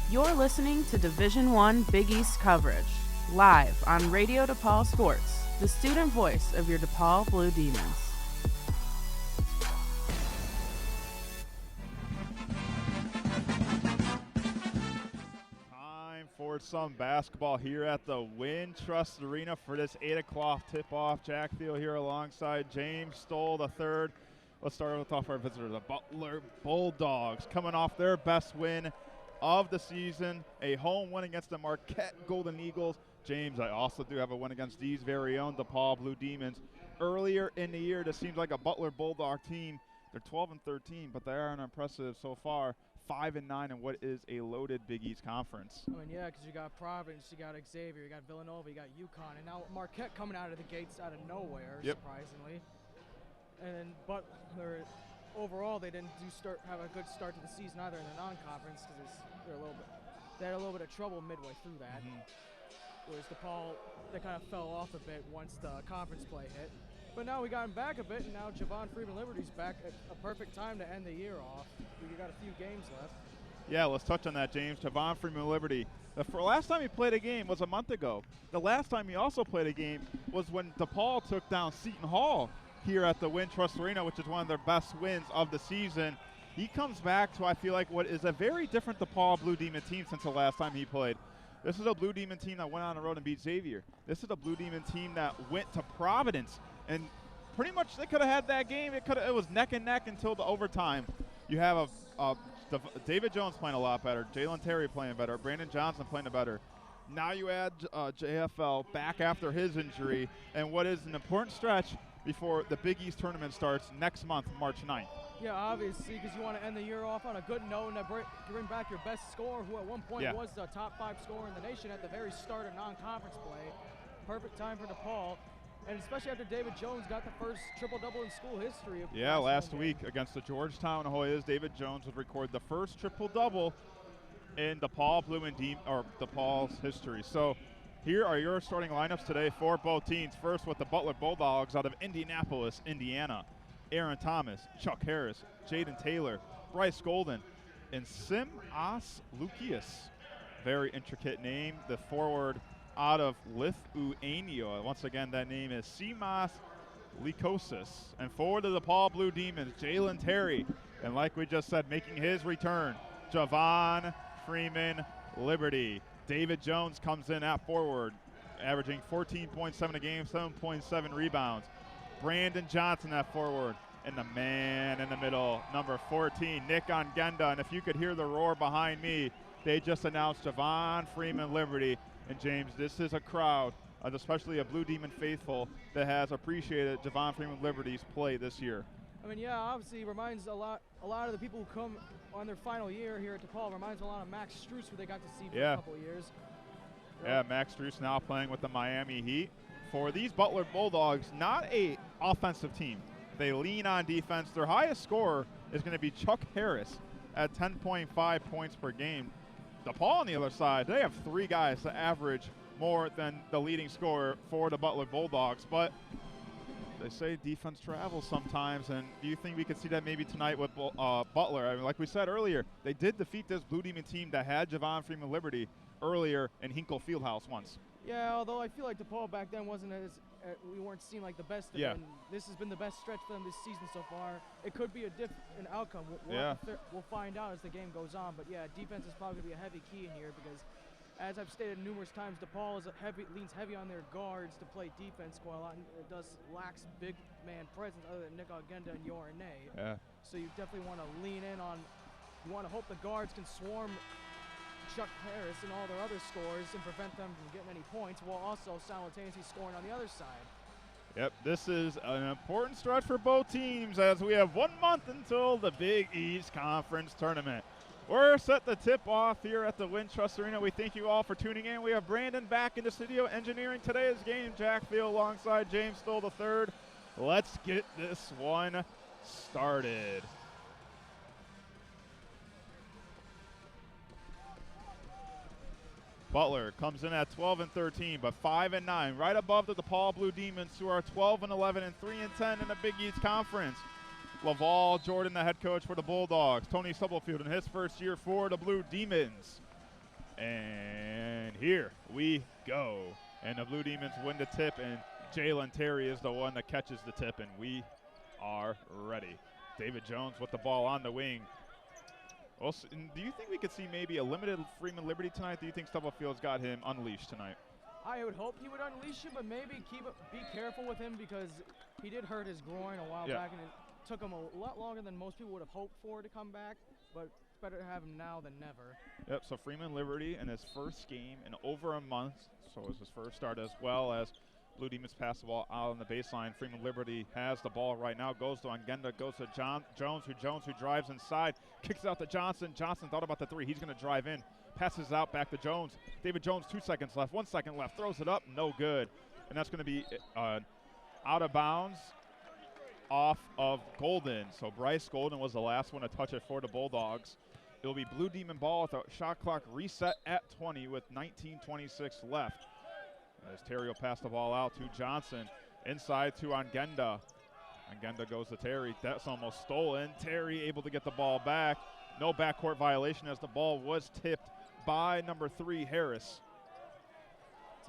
You're listening to Division I Big East coverage, live on Radio DePaul Sports, the student voice of your DePaul Blue Demons. Time for some basketball here at the Wintrust Arena for this 8 o'clock tip-off. Jack Thiel here alongside James Stoll III. Let's start with our visitors, the Butler Bulldogs, coming off their best win of the season, a home win against the Marquette Golden Eagles. James, I also do have a win against D's very own DePaul Blue Demons. Earlier in the year, this seems like a Butler Bulldog team. They're 12-13, but they are unimpressive so far. 5-9 in what is a loaded Big East conference. I mean, yeah, because you got Providence, you got Xavier, you got Villanova, you got UConn, and now Marquette coming out of the gates out of nowhere, surprisingly. And Butler, overall, they didn't have a good start to the season either in the non-conference because they had a little bit of trouble midway through that. Whereas DePaul, they kind of fell off a bit once the conference play hit. But now we got him back a bit, and now Javon Freeman-Liberty's back at a perfect time to end the year off. We got a few games left. Yeah, let's touch on that, James. Javon Freeman-Liberty. The last time he played a game was a month ago. The last time he also played a game was when DePaul took down Seton Hall here at the Wintrust Arena, which is one of their best wins of the season. He comes back to, I feel like, what is a very different DePaul Blue Demon team since the last time he played. This is a Blue Demon team that went on the road and beat Xavier. This is a Blue Demon team that went to Providence, and pretty much they could have had that game. It was neck and neck until the overtime. You have David Jones playing a lot better, Jalen Terry playing better, Brandon Johnson playing better. Now you add JFL back after his injury, and what is an important stretch before the Big East tournament starts next month, March 9th. Yeah, obviously, because you want to end the year off on a good note and bring back your best scorer, who at one point was the top 5 scorer in the nation at the very start of non-conference play. Perfect time for DePaul, and especially after David Jones got the first triple-double in school history. Last week against the Georgetown Hoyas, David Jones would record the first triple-double in DePaul's history. So here are your starting lineups today for both teams. First with the Butler Bulldogs out of Indianapolis, Indiana. Aaron Thomas, Chuck Harris, Jaden Taylor, Bryce Golden, and Simas Lukias. Very intricate name. The forward out of Lithuania. Once again, that name is Simas Likosis. And forward to the DePaul Blue Demons, Jalen Terry. And like we just said, making his return, Javon Freeman-Liberty. David Jones comes in at forward, averaging 14.7 a game, 7.7 rebounds. Brandon Johnson at forward, and the man in the middle, number 14, Nick Ongenda. And if you could hear the roar behind me, they just announced Javon Freeman-Liberty. And James, this is a crowd, especially a Blue Demon faithful, that has appreciated Javon Freeman-Liberty's play this year. I mean, yeah, obviously reminds a lot of the people who come on their final year here at DePaul. Reminds a lot of Max Strus, who they got to see for a couple of years. Yeah, Max Strus now playing with the Miami Heat. For these Butler Bulldogs, not a offensive team. They lean on defense. Their highest scorer is going to be Chuck Harris at 10.5 points per game. DePaul on the other side, they have 3 guys that average more than the leading scorer for the Butler Bulldogs. But they say defense travels sometimes, and do you think we could see that maybe tonight with Butler? I mean, like we said earlier, they did defeat this Blue Demon team that had Javon Freeman-Liberty earlier in Hinkle Fieldhouse once. Yeah, although I feel like DePaul back then wasn't we weren't seen like the best of them. This has been the best stretch for them this season so far. It could be a different outcome. We'll find out as the game goes on. But yeah, defense is probably going to be a heavy key in here because, as I've stated numerous times, DePaul leans heavy on their guards to play defense quite a lot. And it lacks big man presence other than Nick Ongenda and Yorane. Yeah. So you definitely want to lean in on. You want to hope the guards can swarm Chuck Harris and all their other scores and prevent them from getting any points while also simultaneously scoring on the other side. Yep, this is an important stretch for both teams as we have 1 month until the Big East Conference Tournament. We're set to tip off here at the Wintrust Arena. We thank you all for tuning in. We have Brandon back in the studio engineering today's game. Jack Field alongside James Stoll III. Let's get this one started. Butler comes in at 12-13, but 5-9, right above the DePaul Blue Demons, who are 12-11 and 3-10 in the Big East Conference. Laval Jordan, the head coach for the Bulldogs. Tony Stubblefield in his first year for the Blue Demons. And here we go. And the Blue Demons win the tip, and Jalen Terry is the one that catches the tip, and we are ready. David Jones with the ball on the wing. Well, do you think we could see maybe a limited Freeman Liberty tonight? Do you think Stubblefield's got him unleashed tonight? I would hope he would unleash him, but maybe be careful with him because he did hurt his groin a while back, and it took him a lot longer than most people would have hoped for to come back, but it's better to have him now than never. Yep, so Freeman Liberty in his first game in over a month, so it was his first start, as well as Blue Demons pass the ball out on the baseline. Freeman Liberty has the ball right now, goes to Ongenda, goes to Jones who drives inside, kicks out to Johnson. Johnson thought about the three. He's going to drive in, passes out back to Jones. David Jones, 2 seconds left, 1 second left, throws it up, no good. And that's going to be out of bounds off of Golden. So Bryce Golden was the last one to touch it for the Bulldogs. It'll be Blue Demon ball with the shot clock reset at 20 with 19:26 left. As Terry will pass the ball out to Johnson. Inside to Ongenda. Ongenda goes to Terry. That's almost stolen. Terry able to get the ball back. No backcourt violation as the ball was tipped by number 3, Harris.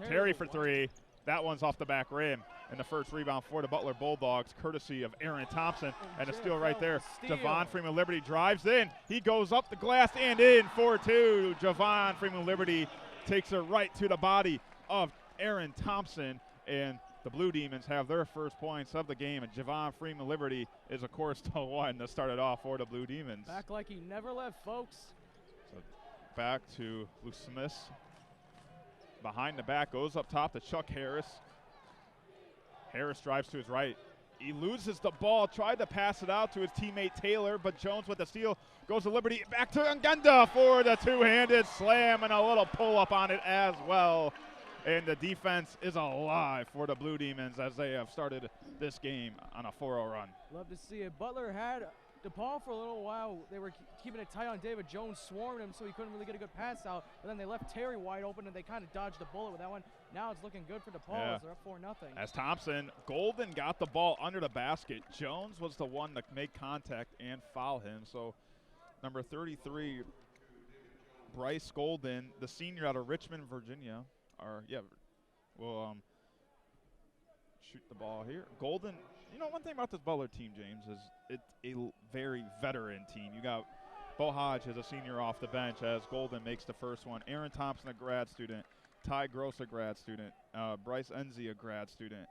Terry for 3. That one's off the back rim. And the first rebound for the Butler Bulldogs, courtesy of Aaron Thompson. And a steal right there. Javon Freeman Liberty drives in. He goes up the glass and in for 2. Javon Freeman Liberty takes it right to the body of Aaron Thompson, and the Blue Demons have their first points of the game, and Javon Freeman Liberty is, of course, the one that started off for the Blue Demons. Back like he never left, folks. So back to Lou Smith. Behind the back, goes up top to Chuck Harris. Harris drives to his right. He loses the ball, tried to pass it out to his teammate Taylor, but Jones with the steal goes to Liberty. Back to Ongenda for the two-handed slam and a little pull-up on it as well. And the defense is alive for the Blue Demons as they have started this game on a 4-0 run. Love to see it. Butler had DePaul for a little while. They were keeping it tight on David Jones, swarming him so he couldn't really get a good pass out. But then they left Terry wide open, and they kind of dodged the bullet with that one. Now it's looking good for DePaul as they're up 4-0. As Thompson, Golden got the ball under the basket. Jones was the one to make contact and foul him. So number 33, Bryce Golden, the senior out of Richmond, Virginia, will shoot the ball here. Golden, you know, one thing about this Butler team, James, is it's a very veteran team. You got Bo Hodge as a senior off the bench as Golden makes the first one. Aaron Thompson, a grad student. Ty Gross, a grad student. Bryce Enzi, a grad student.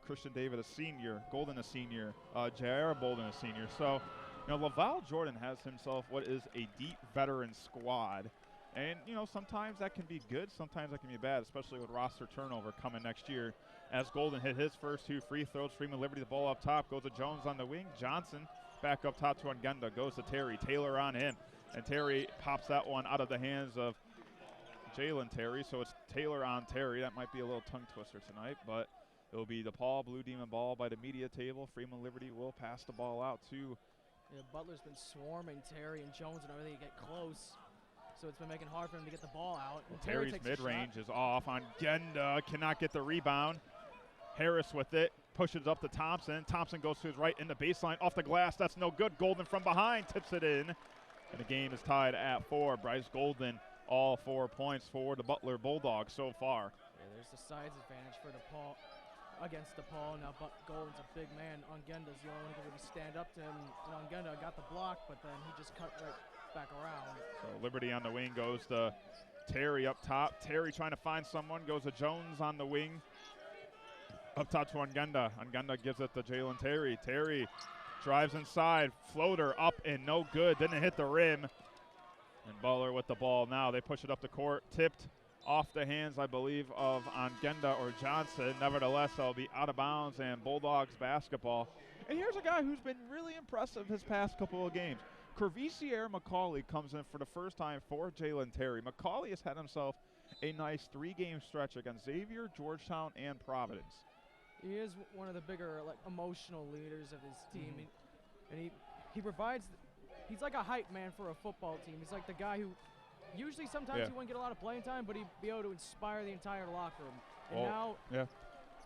Christian David, a senior. Golden, a senior. J.R. Bolden, a senior. So, you know, LaValle Jordan has himself what is a deep veteran squad. And, you know, sometimes that can be good, sometimes that can be bad, especially with roster turnover coming next year. As Golden hit his first 2 free throws, Freeman Liberty the ball up top, goes to Jones on the wing. Johnson back up top to Ongenda, goes to Terry. Taylor on him, and Terry pops that one out of the hands of Jalen Terry. So it's Taylor on Terry. That might be a little tongue twister tonight, but it'll be DePaul Blue Demon ball by the media table. Freeman Liberty will pass the ball out to. Yeah, Butler's been swarming Terry and Jones and everything to get close. So it's been making it hard for him to get the ball out. Well, Terry's mid-range is off. Ongenda cannot get the rebound. Harris with it, pushes up to Thompson. Thompson goes to his right in the baseline, off the glass. That's no good. Golden from behind tips it in. And the game is tied at 4. Bryce Golden, all 4 points for the Butler Bulldogs so far. Yeah, there's the size advantage for DePaul against DePaul. Now, Golden's a big man. Ongenda's the only one who can really stand up to him. And Ongenda got the block, but then he just cut right back around. So Liberty on the wing goes to Terry up top. Terry trying to find someone, goes to Jones on the wing. Up top to Ongenda. Ongenda gives it to Jalen Terry. Terry drives inside, floater up and no good. Didn't hit the rim. And Butler with the ball now. They push it up the court, tipped off the hands, I believe, of Ongenda or Johnson. Nevertheless, they'll be out of bounds and Bulldogs basketball. And here's a guy who's been really impressive his past couple of games. Corvisier McCauley comes in for the first time for Jalen Terry. McCauley has had himself a nice 3-game stretch against Xavier, Georgetown, and Providence. He is one of the bigger, like, emotional leaders of his team, and he provides. He's like a hype man for a football team. He's like the guy who usually sometimes he wouldn't get a lot of playing time, but he'd be able to inspire the entire locker room. And now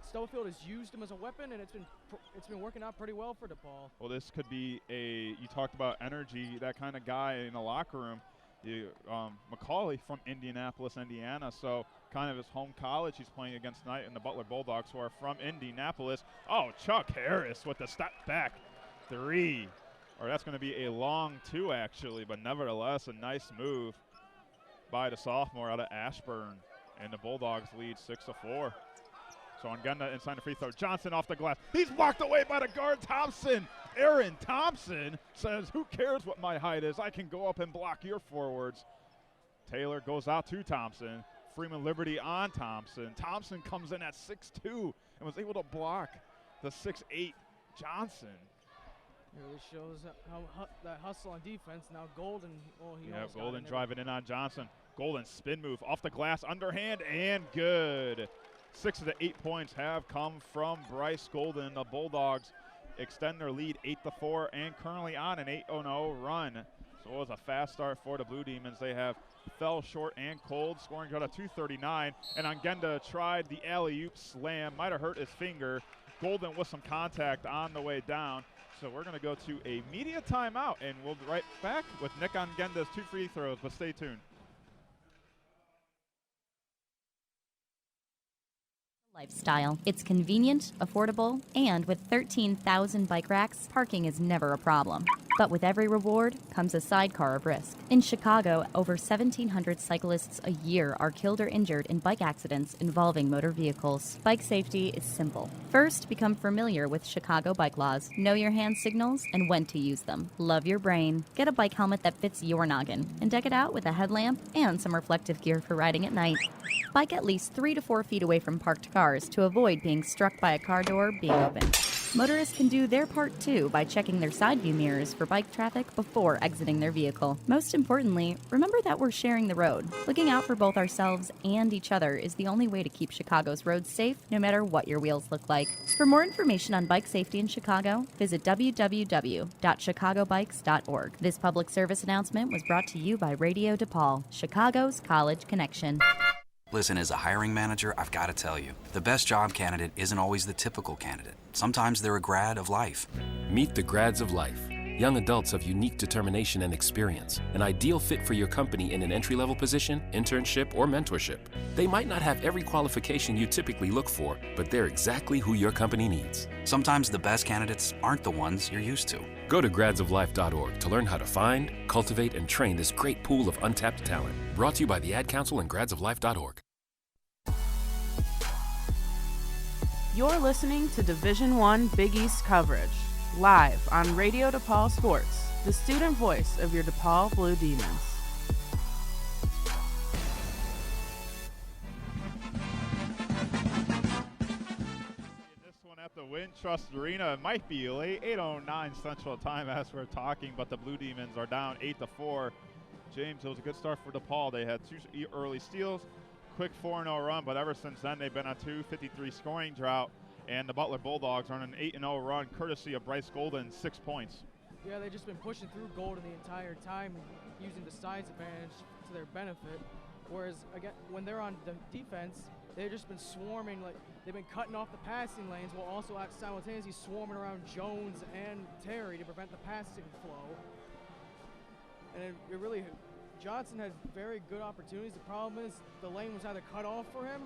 Stubblefield has used him as a weapon, and it's been working out pretty well for DePaul. Well, this could be you talked about energy, that kind of guy in the locker room. Macaulay from Indianapolis, Indiana, so kind of his home college he's playing against tonight, and the Butler Bulldogs, who are from Indianapolis. Oh, Chuck Harris with the step back three. Or that's going to be a long two, actually, but nevertheless, a nice move by the sophomore out of Ashburn. And the Bulldogs lead 6-4. So Ongenda inside the free throw. Johnson off the glass. He's blocked away by the guard, Thompson. Aaron Thompson says, who cares what my height is? I can go up and block your forwards. Taylor goes out to Thompson. Freeman Liberty on Thompson. Thompson comes in at 6'2" and was able to block the 6'8" Johnson. It really shows how that hustle on defense. Now Golden, Golden driving in on Johnson. Golden spin move off the glass, underhand, and good. 6 of the 8 points have come from Bryce Golden. The Bulldogs extend their lead 8-4 and currently on an 8-0 run. So it was a fast start for the Blue Demons. They have fell short and cold, scoring out of 239. And Ongenda tried the alley-oop slam, might have hurt his finger. Golden with some contact on the way down. So we're going to go to a media timeout, and we'll be right back with Nick Ongenda's 2 free throws, but stay tuned. Lifestyle. It's convenient, affordable, and with 13,000 bike racks, parking is never a problem. But with every reward comes a sidecar of risk. In Chicago, over 1,700 cyclists a year are killed or injured in bike accidents involving motor vehicles. Bike safety is simple. First, become familiar with Chicago bike laws. Know your hand signals and when to use them. Love your brain. Get a bike helmet that fits your noggin and deck it out with a headlamp and some reflective gear for riding at night. Bike at least 3 to 4 feet away from parked cars to avoid being struck by a car door being open. Motorists can do their part too by checking their side view mirrors for bike traffic before exiting their vehicle. Most importantly, remember that we're sharing the road. Looking out for both ourselves and each other is the only way to keep Chicago's roads safe, no matter what your wheels look like. For more information on bike safety in Chicago, visit www.chicagobikes.org. This public service announcement was brought to you by Radio DePaul, Chicago's College Connection. Listen, as a hiring manager, I've got to tell you, the best job candidate isn't always the typical candidate. Sometimes they're a grad of life. Meet the grads of life. Young adults of unique determination and experience. An ideal fit for your company in an entry-level position, internship, or mentorship. They might not have every qualification you typically look for, but they're exactly who your company needs. Sometimes the best candidates aren't the ones you're used to. Go to gradsoflife.org to learn how to find, cultivate, and train this great pool of untapped talent. Brought to you by the Ad Council and gradsoflife.org. You're listening to Division I Big East coverage, live on Radio DePaul Sports, the student voice of your DePaul Blue Demons. This one at the Wintrust Arena. It might be late, 8:09 Central Time as we're talking, but the Blue Demons are down 8-4. James, it was a good start for DePaul. They had 2 early steals, quick 4-0 run, but ever since then they've been on 253 scoring drought, and the Butler Bulldogs are on an 8-0 run courtesy of Bryce Golden, 6 points. Yeah, they've just been pushing through Golden the entire time, using the size advantage to their benefit. Whereas again, when they're on the defense, they've just been swarming, like they've been cutting off the passing lanes while also simultaneously swarming around Jones and Terry to prevent the passing flow. And it really, Johnson had very good opportunities. The problem is the lane was either cut off for him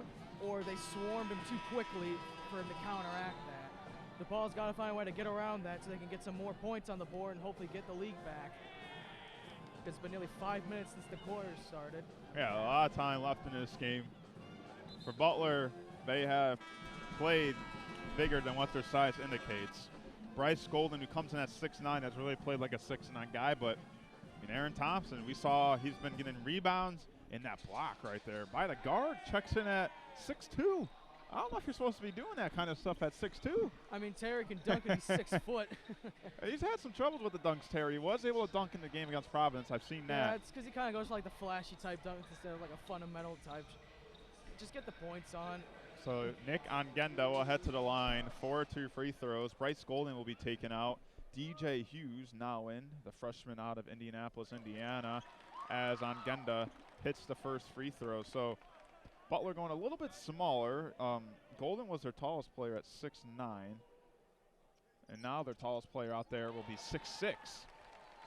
or they swarmed him too quickly for him to counteract that. DePaul's got to find a way to get around that so they can get some more points on the board and hopefully get the league back. It's been nearly 5 minutes since the quarter started. Yeah, a lot of time left in this game. For Butler, they have played bigger than what their size indicates. Bryce Golden, who comes in at 6'9", has really played like a 6'9" guy, but Aaron Thompson, we saw he's been getting rebounds in that block right there by the guard, checks in at 6'2". I don't know if you're supposed to be doing that kind of stuff at 6'2". I mean, Terry can dunk and he's 6 foot. He's had some troubles with the dunks, Terry. He was able to dunk in the game against Providence. I've seen that. Yeah, it's because he kind of goes for like the flashy type dunks instead of like a fundamental type. Just get the points on. So Nick Ongenda will head to the line for 2 free throws. Bryce Golden will be taken out. DJ Hughes now in, the freshman out of Indianapolis, Indiana, as Ongenda hits the first free throw. So Butler going a little bit smaller. Golden was their tallest player at 6'9", and now their tallest player out there will be 6'6".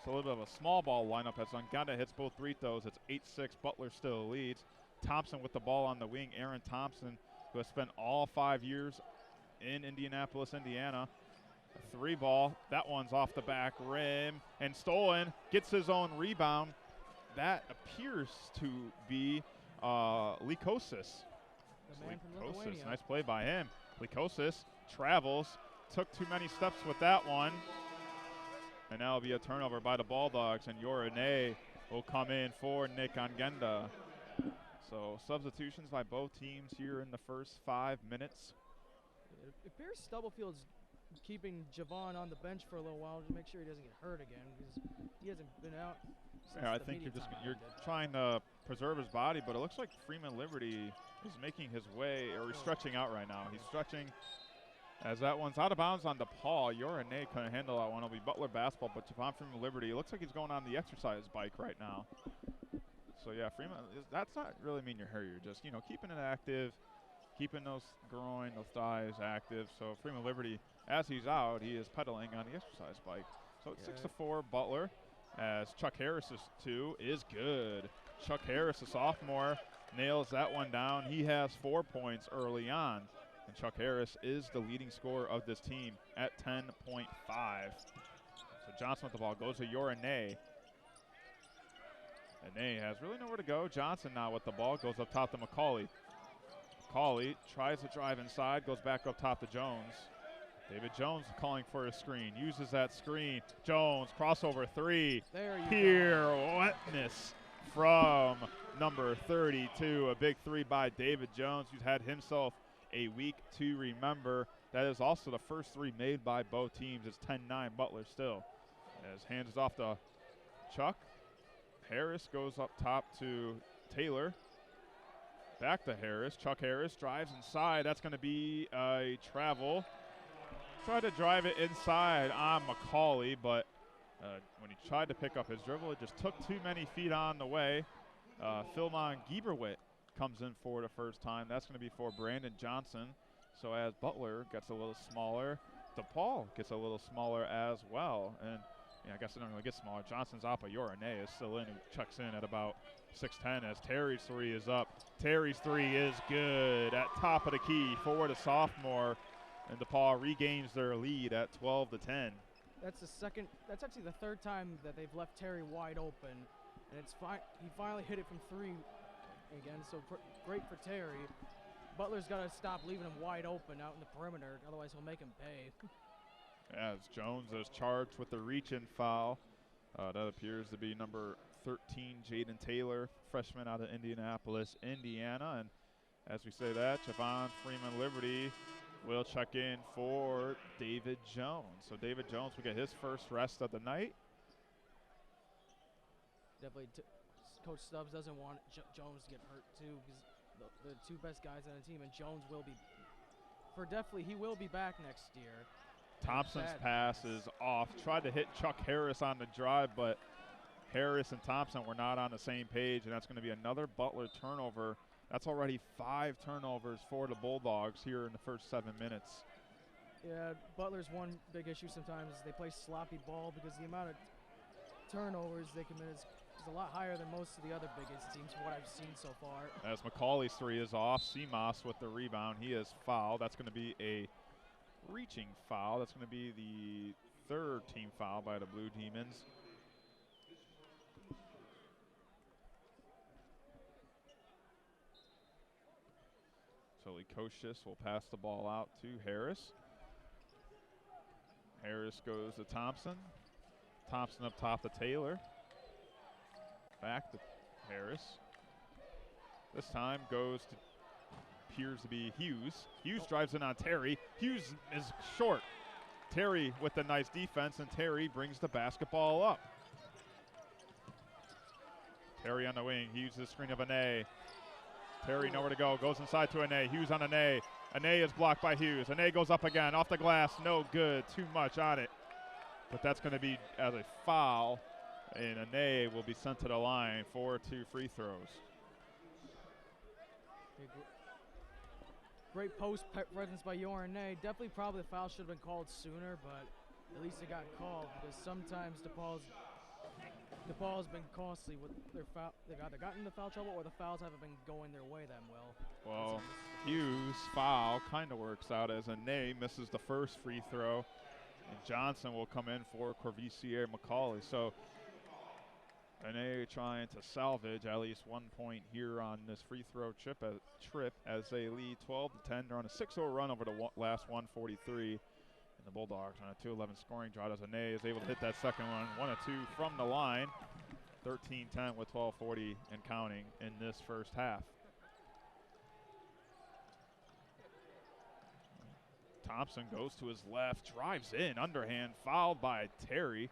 It's a little bit of a small ball lineup as Ongenda hits both free throws. It's 8-6. Butler still leads. Thompson with the ball on the wing. Aaron Thompson, who has spent all 5 years in Indianapolis, Indiana. A 3 ball. That one's off the back rim and stolen. Gets his own rebound. That appears to be Lykosis. The man from Lithuania. Nice play by him. Lykosis travels. Took too many steps with that one. And now it'll be a turnover by the Bulldogs, and Yorane will come in for Nick Ongenda. So substitutions by both teams here in the first 5 minutes. It appears Stubblefield's keeping Javon on the bench for a little while to make sure he doesn't get hurt again, because he hasn't been out since Yeah, I the think media you're time ended. trying to preserve his body, but it looks like Freeman Liberty is making his way, or he's stretching out right now. He's stretching as that one's out of bounds on DePaul. Yorane couldn't handle that one. It'll be Butler basketball, but Javon Freeman Liberty, it looks like he's going on the exercise bike right now. So yeah, Freeman, that's not really mean you're hurt. You're just, keeping it active, keeping those groin, those thighs active. So Freeman Liberty, as he's out, he is pedaling on the exercise bike. So it's 6-4 Butler, as Chuck Harris's 2 is good. Chuck Harris, a sophomore, nails that one down. He has 4 points early on. And Chuck Harris is the leading scorer of this team at 10.5. So Johnson with the ball goes to Yorane. Ane has really nowhere to go. Johnson now with the ball goes up top to McCauley. McCauley tries to drive inside, goes back up top to Jones. David Jones calling for a screen, uses that screen. Jones, crossover 3. There you Pirouetteness from number 32. A big 3 by David Jones, who's had himself a week to remember. That is also the first 3 made by both teams. It's 10-9 Butler still. As hands it off to Chuck. Harris goes up top to Taylor. Back to Harris. Chuck Harris drives inside. That's going to be a travel. Tried to drive it inside on McCauley, but when he tried to pick up his dribble, it just took too many feet on the way. Philmon Gieberwitt comes in for the first time. That's going to be for Brandon Johnson. So as Butler gets a little smaller, DePaul gets a little smaller as well. And I guess they're not going to get smaller. Johnson's out, but Yorane is still in. He checks in at about 6'10" as Terry's 3 is up. Terry's 3 is good at top of the key for the sophomore. And DePaul regains their lead at 12-10. That's actually the 3rd time that they've left Terry wide open. And he finally hit it from 3 again, so great for Terry. Butler's got to stop leaving him wide open out in the perimeter, otherwise he'll make him pay. As Jones is charged with the reach-in foul. That appears to be number 13, Jaden Taylor, freshman out of Indianapolis, Indiana. And as we say that, Javon Freeman Liberty will check in for David Jones. So David Jones will get his first rest of the night. Definitely, Coach Stubbs doesn't want Jones to get hurt too, because the 2 best guys on the team, and Jones will be, he will be back next year. Thompson's pass is off. Tried to hit Chuck Harris on the drive, but Harris and Thompson were not on the same page, and that's going to be another Butler turnover. That's already 5 turnovers for the Bulldogs here in the first 7 minutes. Yeah, Butler's one big issue sometimes is they play sloppy ball, because the amount of turnovers they commit is a lot higher than most of the other biggest teams from what I've seen so far. As McCauley's 3 is off, Seamoss with the rebound. He is fouled. That's going to be a reaching foul. That's going to be the 3rd team foul by the Blue Demons. So Lykosis will pass the ball out to Harris. Harris goes to Thompson. Thompson up top to Taylor. Back to Harris. This time goes to, appears to be Hughes. Hughes drives in on Terry. Hughes is short. Terry with the nice defense, and Terry brings the basketball up. Terry on the wing. Hughes the screen of Ane. Terry nowhere to go. Goes inside to Ane. Hughes on Ane. Ane is blocked by Hughes. Ane goes up again. Off the glass. No good. Too much on it. But that's going to be as a foul. And Ane will be sent to the line for 2 free throws. Great post presence by Yorane. Definitely probably the foul should have been called sooner, but at least it got called, because sometimes DePaul's DePaul has been costly with their foul. They've either gotten into foul trouble or the fouls haven't been going their way that well. Well, Hughes' foul kind of works out as Ane misses the first free throw, and Johnson will come in for Corvisier McCauley. So Ane trying to salvage at least 1 point here on this free throw trip as they lead 12-10. They're on a 6-0 run over the last 143. And the Bulldogs on a 2-11 scoring drive as Ane is able to hit that second one. 1 of 2 from the line. 13-10 with 12:40 and counting in this first half. Thompson goes to his left, drives in, underhand, fouled by Terry.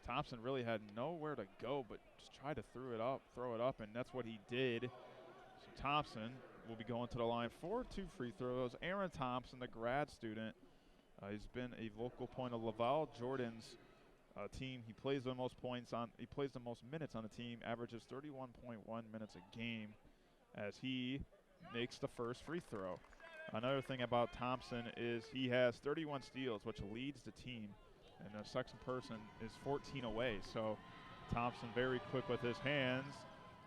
Thompson really had nowhere to go but just tried to throw it up, and that's what he did. So Thompson will be going to the line for 2 free throws. Aaron Thompson, the grad student, he's been a vocal point of Laval Jordan's team. He plays the most minutes on the team, averages 31.1 minutes a game as he makes the first free throw. Another thing about Thompson is he has 31 steals, which leads the team, and the second person is 14 away. So Thompson very quick with his hands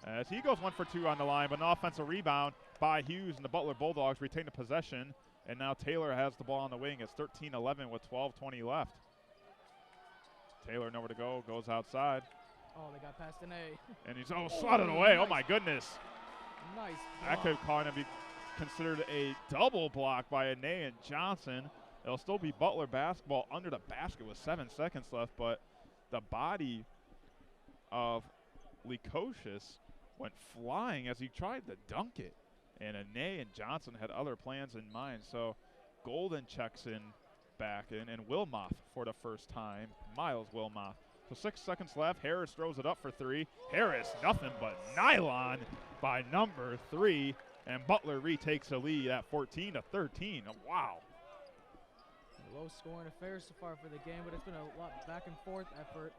as he goes 1 for 2 on the line, but an offensive rebound by Hughes, and the Butler Bulldogs retain the possession. And now Taylor has the ball on the wing. It's 13-11 with 12:20 left. Taylor nowhere to go, goes outside. Oh, they got past Ane. And he's swatted away. Nice. Oh my goodness. Nice That could kind of be considered a double block by Ane and Johnson. It'll still be Butler basketball under the basket with 7 seconds left, but the body of Lekocious went flying as he tried to dunk it. And Ane and Johnson had other plans in mind. So Golden checks in back in, and Wilmoth for the first time, Miles Wilmoth. So 6 seconds left. Harris throws it up for 3. Harris, nothing but nylon by number 3. And Butler retakes the lead at 14-13. Wow. Low scoring affair so far for the game, but it's been a lot back and forth effort.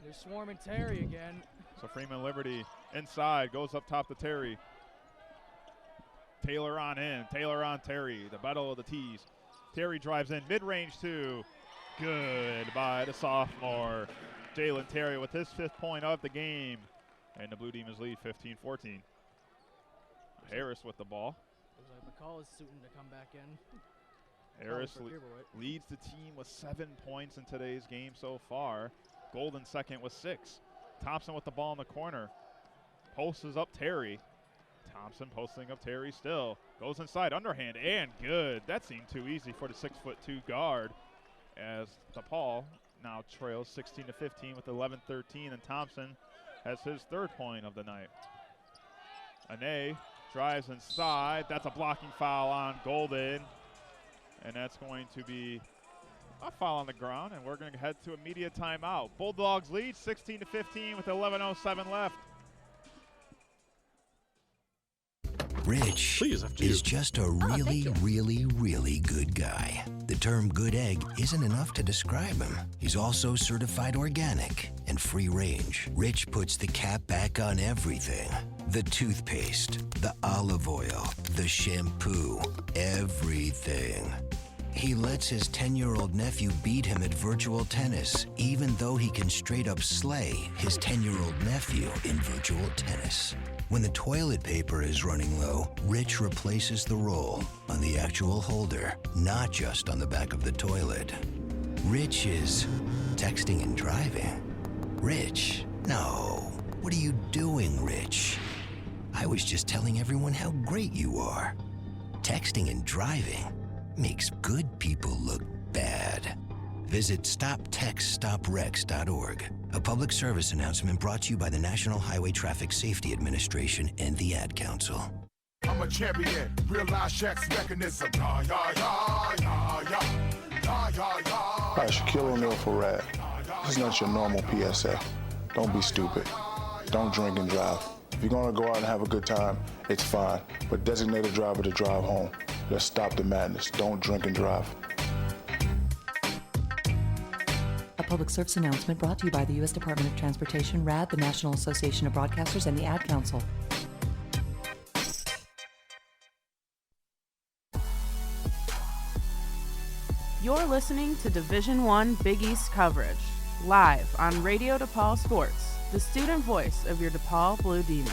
They're swarming Terry again. So Freeman Liberty inside, goes up top to Terry. Taylor on in, Taylor on Terry, the battle of the T's. Terry drives in, mid-range 2. Good by the sophomore. Jalen Terry with his 5th point of the game. And the Blue Demons lead 15-14. Harris with the ball. Looks like McCall is suiting to come back in. Harris leads the team with 7 points in today's game so far. Golden second with 6. Thompson with the ball in the corner. Posts up Terry. Thompson posting up Terry still. Goes inside, underhand, and good. That seemed too easy for the 6'2" guard as DePaul now trails 16-15 with 11-13, and Thompson has his 3rd point of the night. Ane drives inside. That's a blocking foul on Golden, and that's going to be a foul on the ground, and we're going to head to immediate timeout. Bulldogs lead 16-15 with 11:07 left. Rich is just a really, really, really good guy. The term good egg isn't enough to describe him. He's also certified organic and free range. Rich puts the cap back on everything. The toothpaste, the olive oil, the shampoo, everything. He lets his 10-year-old nephew beat him at virtual tennis, even though he can straight up slay his 10-year-old nephew in virtual tennis. When the toilet paper is running low, Rich replaces the roll on the actual holder, not just on the back of the toilet. Rich is texting and driving. Rich? No. What are you doing, Rich? I was just telling everyone how great you are. Texting and driving makes good people look bad. Visit StopTextStopWrecks.org. A public service announcement brought to you by the National Highway Traffic Safety Administration and the Ad Council. I'm a champion, real-life Shaq's mechanism. Yeah, yeah, yeah, yeah, yeah, yeah, yeah, yeah. Hi, Shaquille O'Neal for Rad. This is not your normal PSA. Don't be stupid. Don't drink and drive. If you're gonna go out and have a good time, it's fine, but designate a driver to drive home. Let's stop the madness. Don't drink and drive. A public service announcement brought to you by the U.S. Department of Transportation, RAD, the National Association of Broadcasters, and the Ad Council. You're listening to Division I Big East coverage, live on Radio DePaul Sports, the student voice of your DePaul Blue Demons.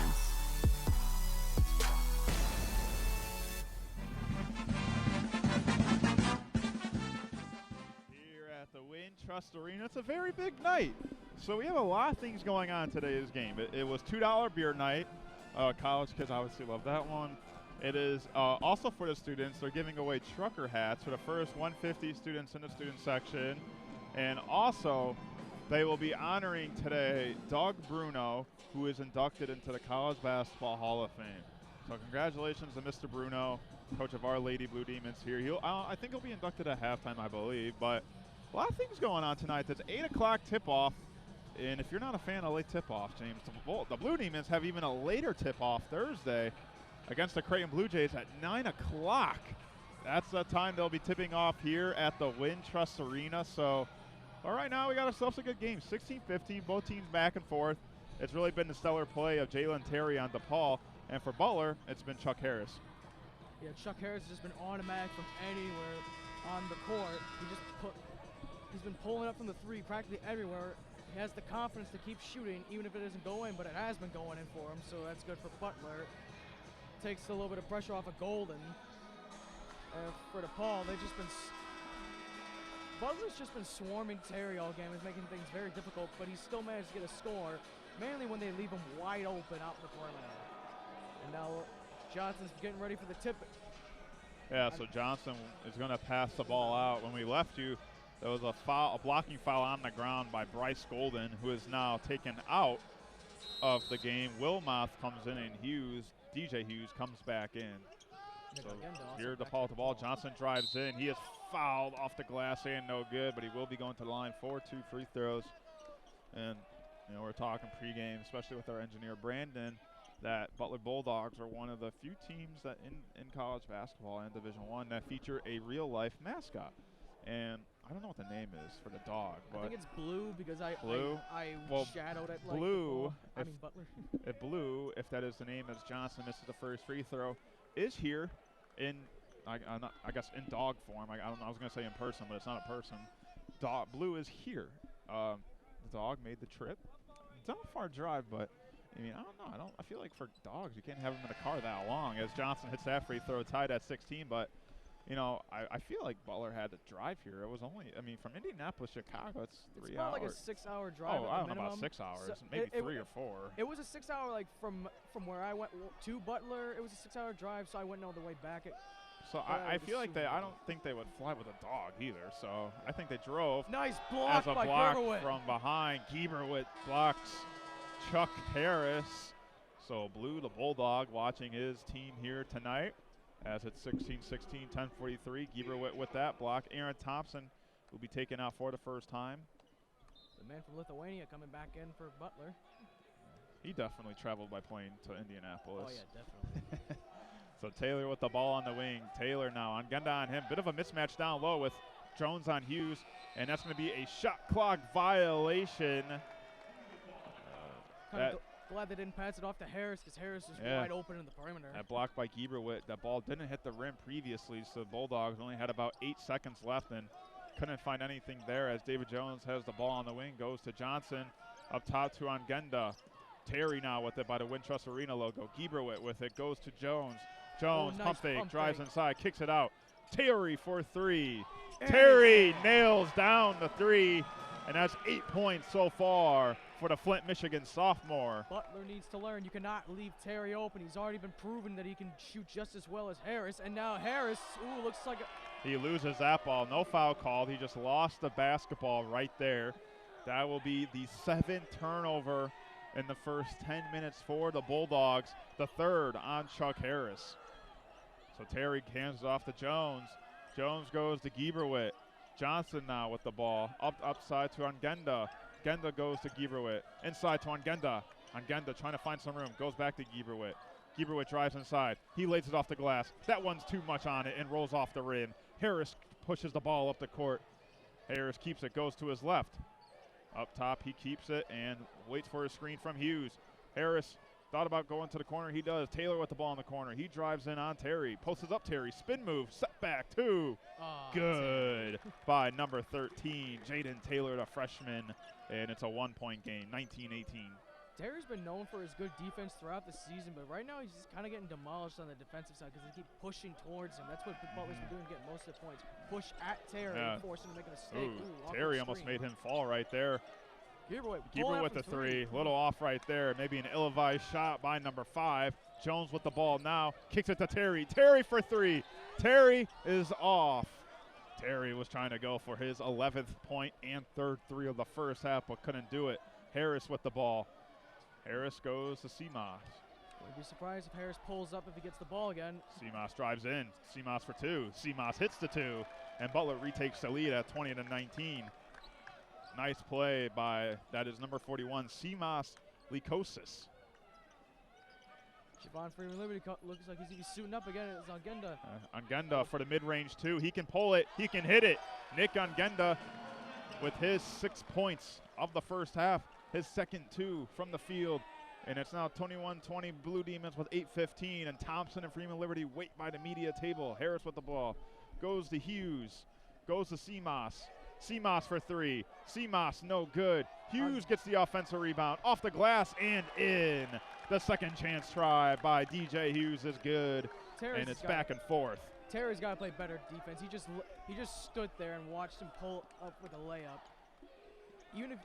Here at the Wintrust Arena, it's a very big night. So we have a lot of things going on today's game. It was $2 beer night. College kids obviously love that one. It is also for the students. They're giving away trucker hats for the first 150 students in the student section. And also, they will be honoring today Doug Bruno, who is inducted into the College Basketball Hall of Fame. So congratulations to Mr. Bruno, coach of our Lady Blue Demons here. I think he'll be inducted at halftime, I believe. But a lot of things going on tonight. It's 8 o'clock tip-off. And if you're not a fan of late tip-off, James, the Blue Demons have even a later tip-off Thursday against the Creighton Blue Jays at 9 o'clock. That's the time they'll be tipping off here at the Wintrust Arena. So, all right, now we got ourselves a good game. 16-15, both teams back and forth. It's really been the stellar play of Jalen Terry on DePaul. And for Butler, it's been Chuck Harris. Yeah, Chuck Harris has just been automatic from anywhere on the court. He's been pulling up from the three practically everywhere. He has the confidence to keep shooting, even if it doesn't go in, but it has been going in for him, so that's good for Butler. Takes a little bit of pressure off of Golden. For DePaul, Butler's just been swarming Terry all game. He's making things very difficult, but he's still managed to get a score, mainly when they leave him wide open out in the perimeter. And now Johnson's getting ready for the tip. Yeah, so Johnson is going to pass the ball out. When we left you, there was a blocking foul on the ground by Bryce Golden, who is now taken out of the game. Wilmoth comes in, and DJ Hughes comes back in. So here DePaul with the ball. Johnson drives in. He is fouled off the glass and no good, but he will be going to the line for 2 free throws. And, we're talking pregame, especially with our engineer Brandon, that Butler Bulldogs are one of the few teams that in college basketball and Division I that feature a real-life mascot. And I don't know what the name is for the dog, but I think it's Blue because I shadowed it like Blue. Butler. Blue, if that is the name, as Johnson misses the first free throw, is here in I guess in dog form. I don't know. I was going to say in person, but it's not a person. Blue is here. The dog made the trip. It's not a far drive, but I don't know. I feel like for dogs, you can't have them in a car that long. As Johnson hits that free throw, tied at 16, but. I feel like Butler had to drive here. It was only, from Indianapolis, Chicago, it's 3 hours. It's like a 6-hour drive. Oh, I don't know about 6 hours. So maybe 3 or 4. It was a 6-hour, from where I went to Butler. It was a 6-hour drive, so I went all the way back. I feel like I don't think they would fly with a dog either. So I think they drove. Nice block as a by block Gerwit. From behind. Gieberwitt blocks Chuck Harris. So Blue, the Bulldog, watching his team here tonight. As it's 16-16, 10:43. Gieberwitt with that block. Aaron Thompson will be taken out for the first time. The man from Lithuania coming back in for Butler. He definitely traveled by plane to Indianapolis. Oh, yeah, definitely. So Taylor with the ball on the wing. Taylor now on Genda on him. Bit of a mismatch down low with Jones on Hughes. And that's going to be a shot clock violation. Glad they didn't pass it off to Harris because Harris was wide open in the perimeter. That block by Gieberwitt. That ball didn't hit the rim previously, so the Bulldogs only had about 8 seconds left and couldn't find anything there as David Jones has the ball on the wing, goes to Johnson, up top to Ongenda. Terry now with it by the Wintrust Arena logo. Gieberwitt with it, goes to Jones. Jones, nice pump fake, pump drives fake. inside, kicks it out. Terry for 3. Terry nails down the 3, and that's 8 points so far for the Flint, Michigan sophomore. Butler needs to learn. You cannot leave Terry open. He's already been proven that he can shoot just as well as Harris. And now Harris, looks like he loses that ball. No foul called. He just lost the basketball right there. That will be the 7th turnover in the first 10 minutes for the Bulldogs. The 3rd on Chuck Harris. So Terry hands it off to Jones. Jones goes to Gieberwitt. Johnson now with the ball. Upside to Ongenda. Genda goes to Gieberwitt. Inside to Ongenda. Ongenda trying to find some room. Goes back to Gieberwitt. Gieberwitt drives inside. He lays it off the glass. That one's too much on it and rolls off the rim. Harris pushes the ball up the court. Harris keeps it. Goes to his left. Up top, he keeps it and waits for a screen from Hughes. Harris Thought about going to the corner. He does. Taylor with the ball in the corner. He drives in on Terry. Posts up Terry. Spin move. Setback. 2. Good by number 13, Jaden Taylor, the freshman. And it's a 1-point game, 19-18. Terry's been known for his good defense throughout the season, but right now he's just kind of getting demolished on the defensive side because they keep pushing towards him. That's what Butler's been doing, getting most of the points. Push at Terry and force him to make a mistake. Ooh, Terry almost made him fall right there. Gieber with the 3. Little off right there. Maybe an ill-advised shot by number 5. Jones with the ball now. Kicks it to Terry. Terry for 3. Terry is off. Terry was trying to go for his 11th point and 3rd 3 of the first half, but couldn't do it. Harris with the ball. Harris goes to Seamoss. Wouldn't be surprised if Harris pulls up if he gets the ball again. Seamoss drives in. Seamoss for 2. Seamoss hits the 2, and Butler retakes the lead at 20-19. Nice play by, that is number 41, Seamoss Lycosis. Javon Freeman Liberty looks like he's going to be suiting up again. It's Ongenda. Ongenda for the mid-range 2. He can pull it. He can hit it. Nick Ongenda with his 6 points of the first half. His second 2 from the field. And it's now 21-20 Blue Demons with 8:15. And Thompson and Freeman Liberty wait by the media table. Harris with the ball. Goes to Hughes. Goes to Seamoss. Seamoss for 3. Seamoss no good. Hughes gets the offensive rebound. Off the glass and in. The second chance try by DJ Hughes is good. And it's back and forth. Terry's got to play better defense. He just stood there and watched him pull up with a layup. Even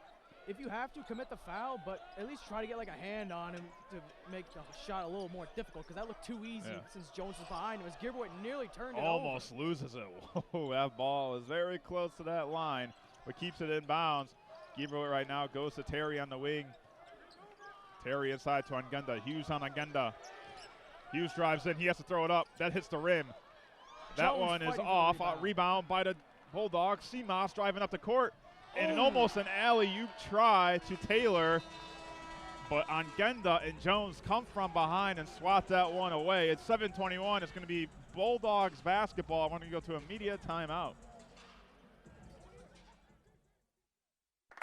if you have to, commit the foul, but at least try to get like a hand on him to make the shot a little more difficult, because that looked too easy since Jones was behind him. As Gierboy nearly turned it over. Almost loses it. Whoa, that ball is very close to that line, but keeps it in bounds. Gierboy right now goes to Terry on the wing. Terry inside to Ongenda. Hughes on Ongenda. Hughes drives in. He has to throw it up. That hits the rim. That one is off. Rebound by the Bulldogs. Seamoss driving up the court. And almost an alley-oop try to Taylor. But Ongenda and Jones come from behind and swat that one away. It's 7:21. It's going to be Bulldogs basketball. I want to go to a media timeout.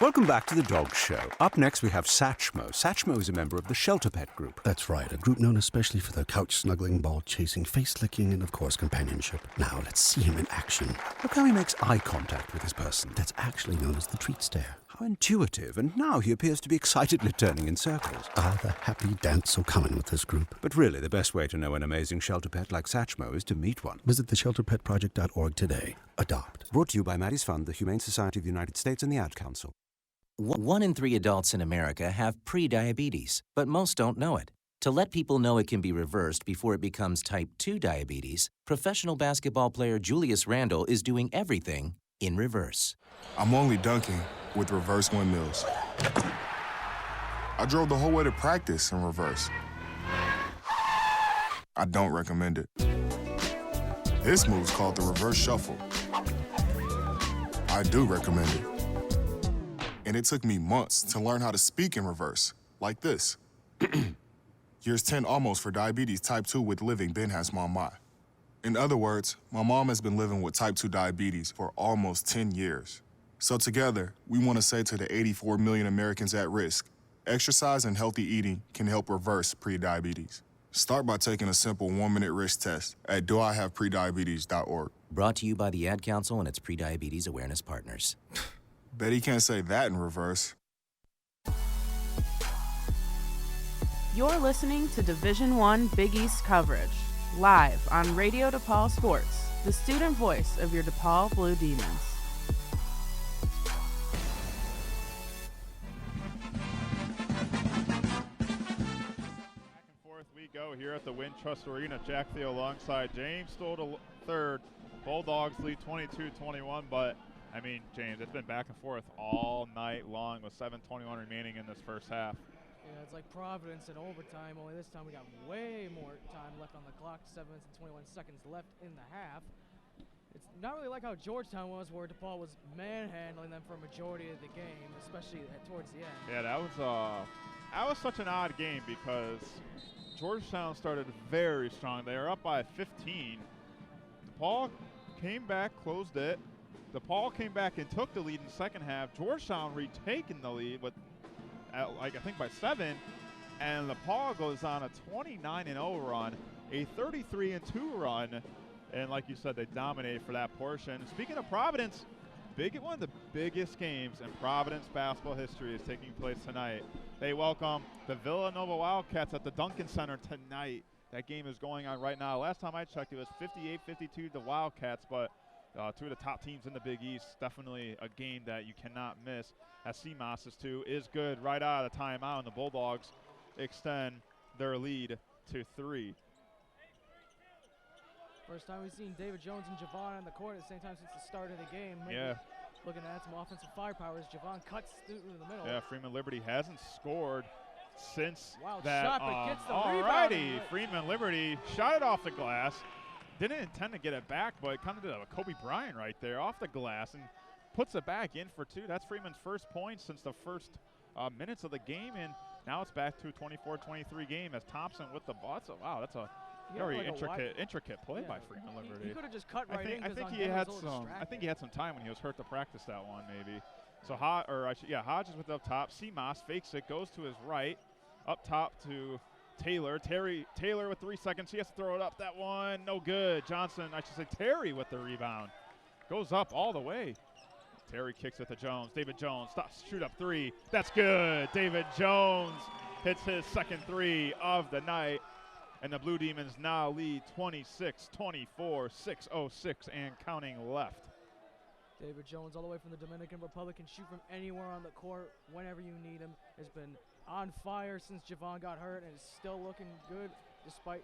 Welcome back to the Dog Show. Up next, we have Satchmo. Satchmo is a member of the Shelter Pet Group. That's right, a group known especially for their couch-snuggling, ball-chasing, face-licking, and, of course, companionship. Now, let's see him in action. Look how he makes eye contact with his person. That's actually known as the treat stare. How intuitive, and now he appears to be excitedly turning in circles. Ah, the happy dance so common with this group. But really, the best way to know an amazing shelter pet like Satchmo is to meet one. Visit theshelterpetproject.org today. Adopt. Brought to you by Maddie's Fund, the Humane Society of the United States, and the Ad Council. 1 in 3 adults in America have prediabetes, but most don't know it. To let people know it can be reversed before it becomes type 2 diabetes, professional basketball player Julius Randle is doing everything in reverse. I'm only dunking with reverse windmills. I drove the whole way to practice in reverse. I don't recommend it. This move's called the reverse shuffle. I do recommend it. And it took me months to learn how to speak in reverse, like this. Years 10 almost for diabetes type 2 with living Ben has mom my. In other words, my mom has been living with type 2 diabetes for almost 10 years. So together, we want to say to the 84 million Americans at risk, exercise and healthy eating can help reverse prediabetes. Start by taking a simple 1-minute risk test at doihaveprediabetes.org. Brought to you by the Ad Council and its prediabetes awareness partners. Bet he can't say that in reverse. You're listening to Division I Big East coverage, live on Radio DePaul Sports, the student voice of your DePaul Blue Demons. Back and forth we go here at the Wintrust Arena. Jack Theo alongside James Stoll to third. Bulldogs lead 22-21, but I mean, James, it's been back and forth all night long with 7:21 remaining in this first half. Yeah, it's like Providence in overtime, only this time we got way more time left on the clock, 7 minutes and 21 seconds left in the half. It's not really like how Georgetown was, where DePaul was manhandling them for a majority of the game, especially towards the end. Yeah, that was such an odd game because Georgetown started very strong. They were up by 15. DePaul came back, closed it. DePaul came back and took the lead in the second half. Georgetown retaking the lead with, I think by 7. And DePaul goes on a 29-0 run, a 33-2 run. And like you said, they dominate for that portion. Speaking of Providence, one of the biggest games in Providence basketball history is taking place tonight. They welcome the Villanova Wildcats at the Duncan Center tonight. That game is going on right now. Last time I checked, it was 58-52 the Wildcats, but two of the top teams in the Big East. Definitely a game that you cannot miss. As Seamoss's two is good right out of the timeout, and the Bulldogs extend their lead to 3. First time we've seen David Jones and Javon on the court at the same time since the start of the game. Maybe yeah. Looking to add some offensive firepower as Javon cuts through the middle. Yeah, Freeman Liberty hasn't scored since Wild that. Shot, but gets the alrighty, Freeman Liberty shot it off the glass. Didn't intend to get it back, but kind of did a Kobe Bryant right there off the glass and puts it back in for 2. That's Freeman's first point since the first minutes of the game, and now it's back to a 24-23 game as Thompson with the ball. Wow, that's a very intricate play by Freeman Liberty. He could have just cut right in. I think he had some. I think he had some time when he was hurt to practice that one, maybe. So Hodges with up top. Seamoss fakes it, goes to his right, up top to Taylor. Taylor with 3 seconds. He has to throw it up. That one, no good. Terry with the rebound, goes up all the way. Terry kicks it to Jones. David Jones stops, shoot up 3. That's good. David Jones hits his second 3 of the night. And the Blue Demons now lead 26-24, 6:06 and counting left. David Jones, all the way from the Dominican Republic, can shoot from anywhere on the court whenever you need him. Has been on fire since Javon got hurt and is still looking good despite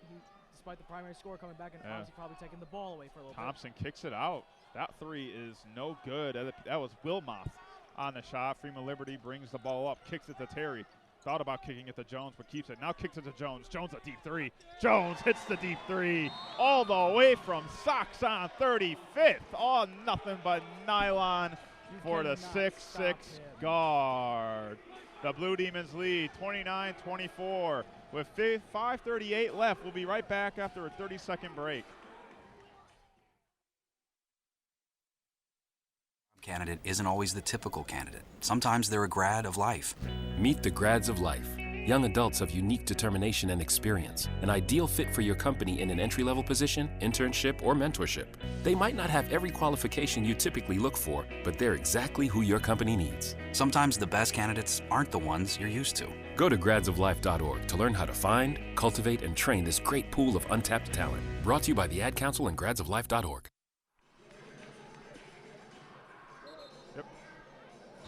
the primary score coming back and obviously probably taking the ball away for a little Thompson kicks it out. That 3 is no good. That was Wilmoth on the shot. Freeman Liberty brings the ball up, kicks it to Terry. Thought about kicking it to Jones, but keeps it. Now kicks it to Jones. Jones a deep 3. Jones hits the deep 3 all the way from socks on 35th. All nothing but nylon for the 6'6" guard. The Blue Demons lead 29-24 with 5:38 left. We'll be right back after a 30-second break. Candidate isn't always the typical candidate. Sometimes they're a grad of life. Meet the grads of life. Young adults of unique determination and experience. An ideal fit for your company in an entry-level position, internship, or mentorship. They might not have every qualification you typically look for, but they're exactly who your company needs. Sometimes the best candidates aren't the ones you're used to. Go to gradsoflife.org to learn how to find, cultivate, and train this great pool of untapped talent. Brought to you by the Ad Council and gradsoflife.org.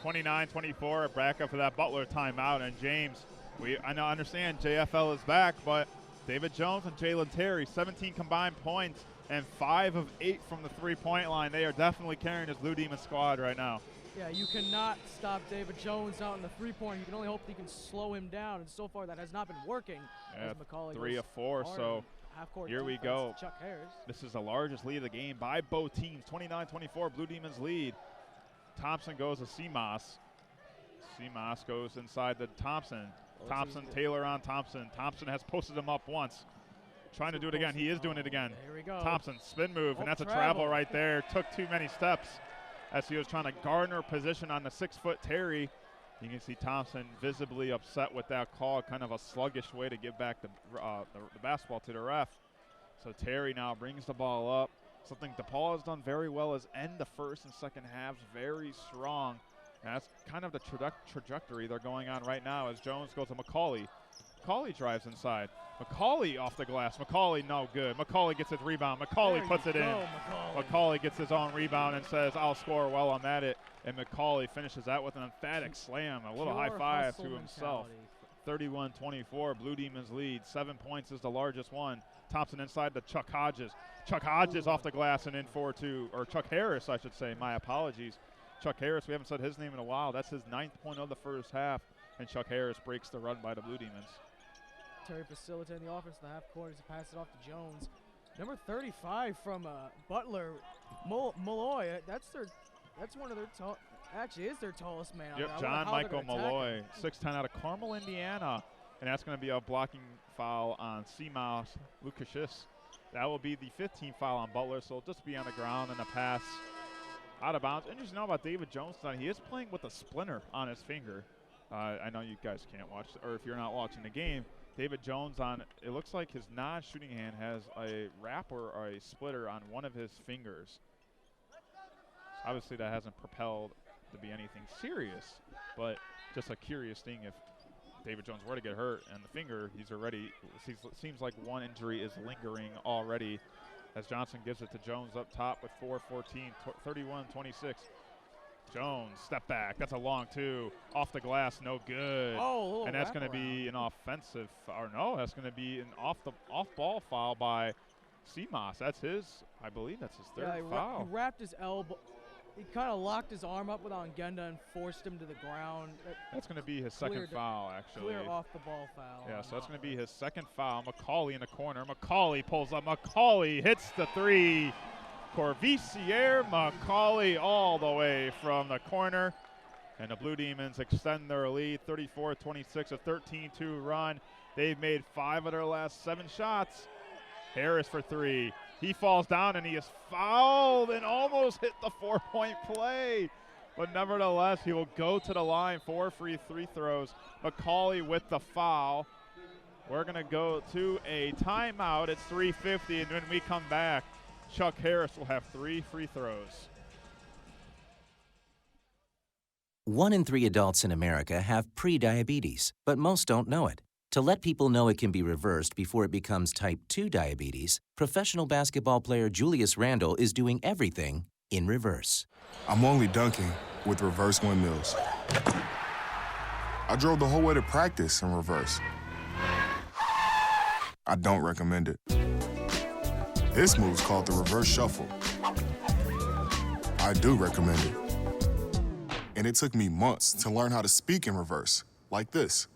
29-24, back up for that Butler timeout. And James, I understand JFL is back, but David Jones and Jalen Terry, 17 combined points and 5 of 8 from the three-point line. They are definitely carrying this Blue Demon squad right now. Yeah, you cannot stop David Jones out in the three-point. You can only hope that you can slow him down, and so far that has not been working. Yeah, 3 of 4, so here we go. Chuck Harris. This is the largest lead of the game by both teams. 29-24, Blue Demons lead. Thompson goes to Seamoss. Seamoss goes inside to Thompson. Thompson, Taylor on Thompson. Thompson has posted him up once. Trying to do it again. He is doing it again. Here we go. Thompson, spin move, and that's a travel right there. Took too many steps as he was trying to garner position on the 6-foot Terry. You can see Thompson visibly upset with that call, kind of a sluggish way to give back the basketball to the ref. So Terry now brings the ball up. Something DePaul has done very well is end the first and second halves very strong. And that's kind of the trajectory they're going on right now as Jones goes to McCauley. McCauley drives inside. McCauley off the glass. McCauley no good. McCauley gets his rebound. McCauley puts it in. McCauley gets his own rebound and says, I'll score while I'm at it. And McCauley finishes that with an emphatic slam, a little high five to himself. 31-24, Blue Demons lead. 7 points is the largest one. Thompson inside to Chuck Hodges. Chuck Hodges off the glass and in for 2, or Chuck Harris, I should say. My apologies. Chuck Harris, we haven't said his name in a while. That's his 9th point of the first half, and Chuck Harris breaks the run by the Blue Demons. Terry facilitating the offense in the half court as he passes it off to Jones. Number 35 from Butler, Malloy. That's one of their tall. Actually, is their tallest man. Yep, John Michael Malloy, 6'10" out of Carmel, Indiana, and that's going to be a blocking foul on Seamoss Lukashis. That will be the 15th foul on Butler, so it'll just be on the ground and a pass out of bounds. Interesting to know about David Jones tonight. He is playing with a splinter on his finger. I know you guys can't watch, or if you're not watching the game, David Jones it looks like his non-shooting hand has a wrapper or a splitter on one of his fingers. Obviously that hasn't propelled to be anything serious, but just a curious thing if David Jones were to get hurt and the finger, seems like one injury is lingering already as Johnson gives it to Jones up top with 4:14, 31-26. Jones, step back. That's a long two. Off the glass, no good. Oh, and that's going to be an offensive, or no, that's going to be an off-ball foul by Seamoss. I believe that's his third foul. He wrapped his elbow. He kind of locked his arm up with Ongenda and forced him to the ground. That's going to be his second foul, actually. Clear off-the-ball foul. Yeah, so that's going to be his second foul. McCauley in the corner. McCauley pulls up. McCauley hits the three. Corvisier McCauley all the way from the corner. And the Blue Demons extend their lead, 34-26, a 13-2 run. They've made 5 of their last 7 shots. Harris for 3. He falls down and he is fouled and almost hit the 4-point play. But nevertheless, he will go to the line for free throws. McCauley with the foul. We're going to go to a timeout. It's 3:50, and when we come back, Chuck Harris will have 3 free throws. 1 in 3 adults in America have prediabetes, but most don't know it. To let people know it can be reversed before it becomes type 2 diabetes, professional basketball player Julius Randle is doing everything in reverse. I'm only dunking with reverse windmills. I drove the whole way to practice in reverse. I don't recommend it. This move's called the reverse shuffle. I do recommend it. And it took me months to learn how to speak in reverse, like this.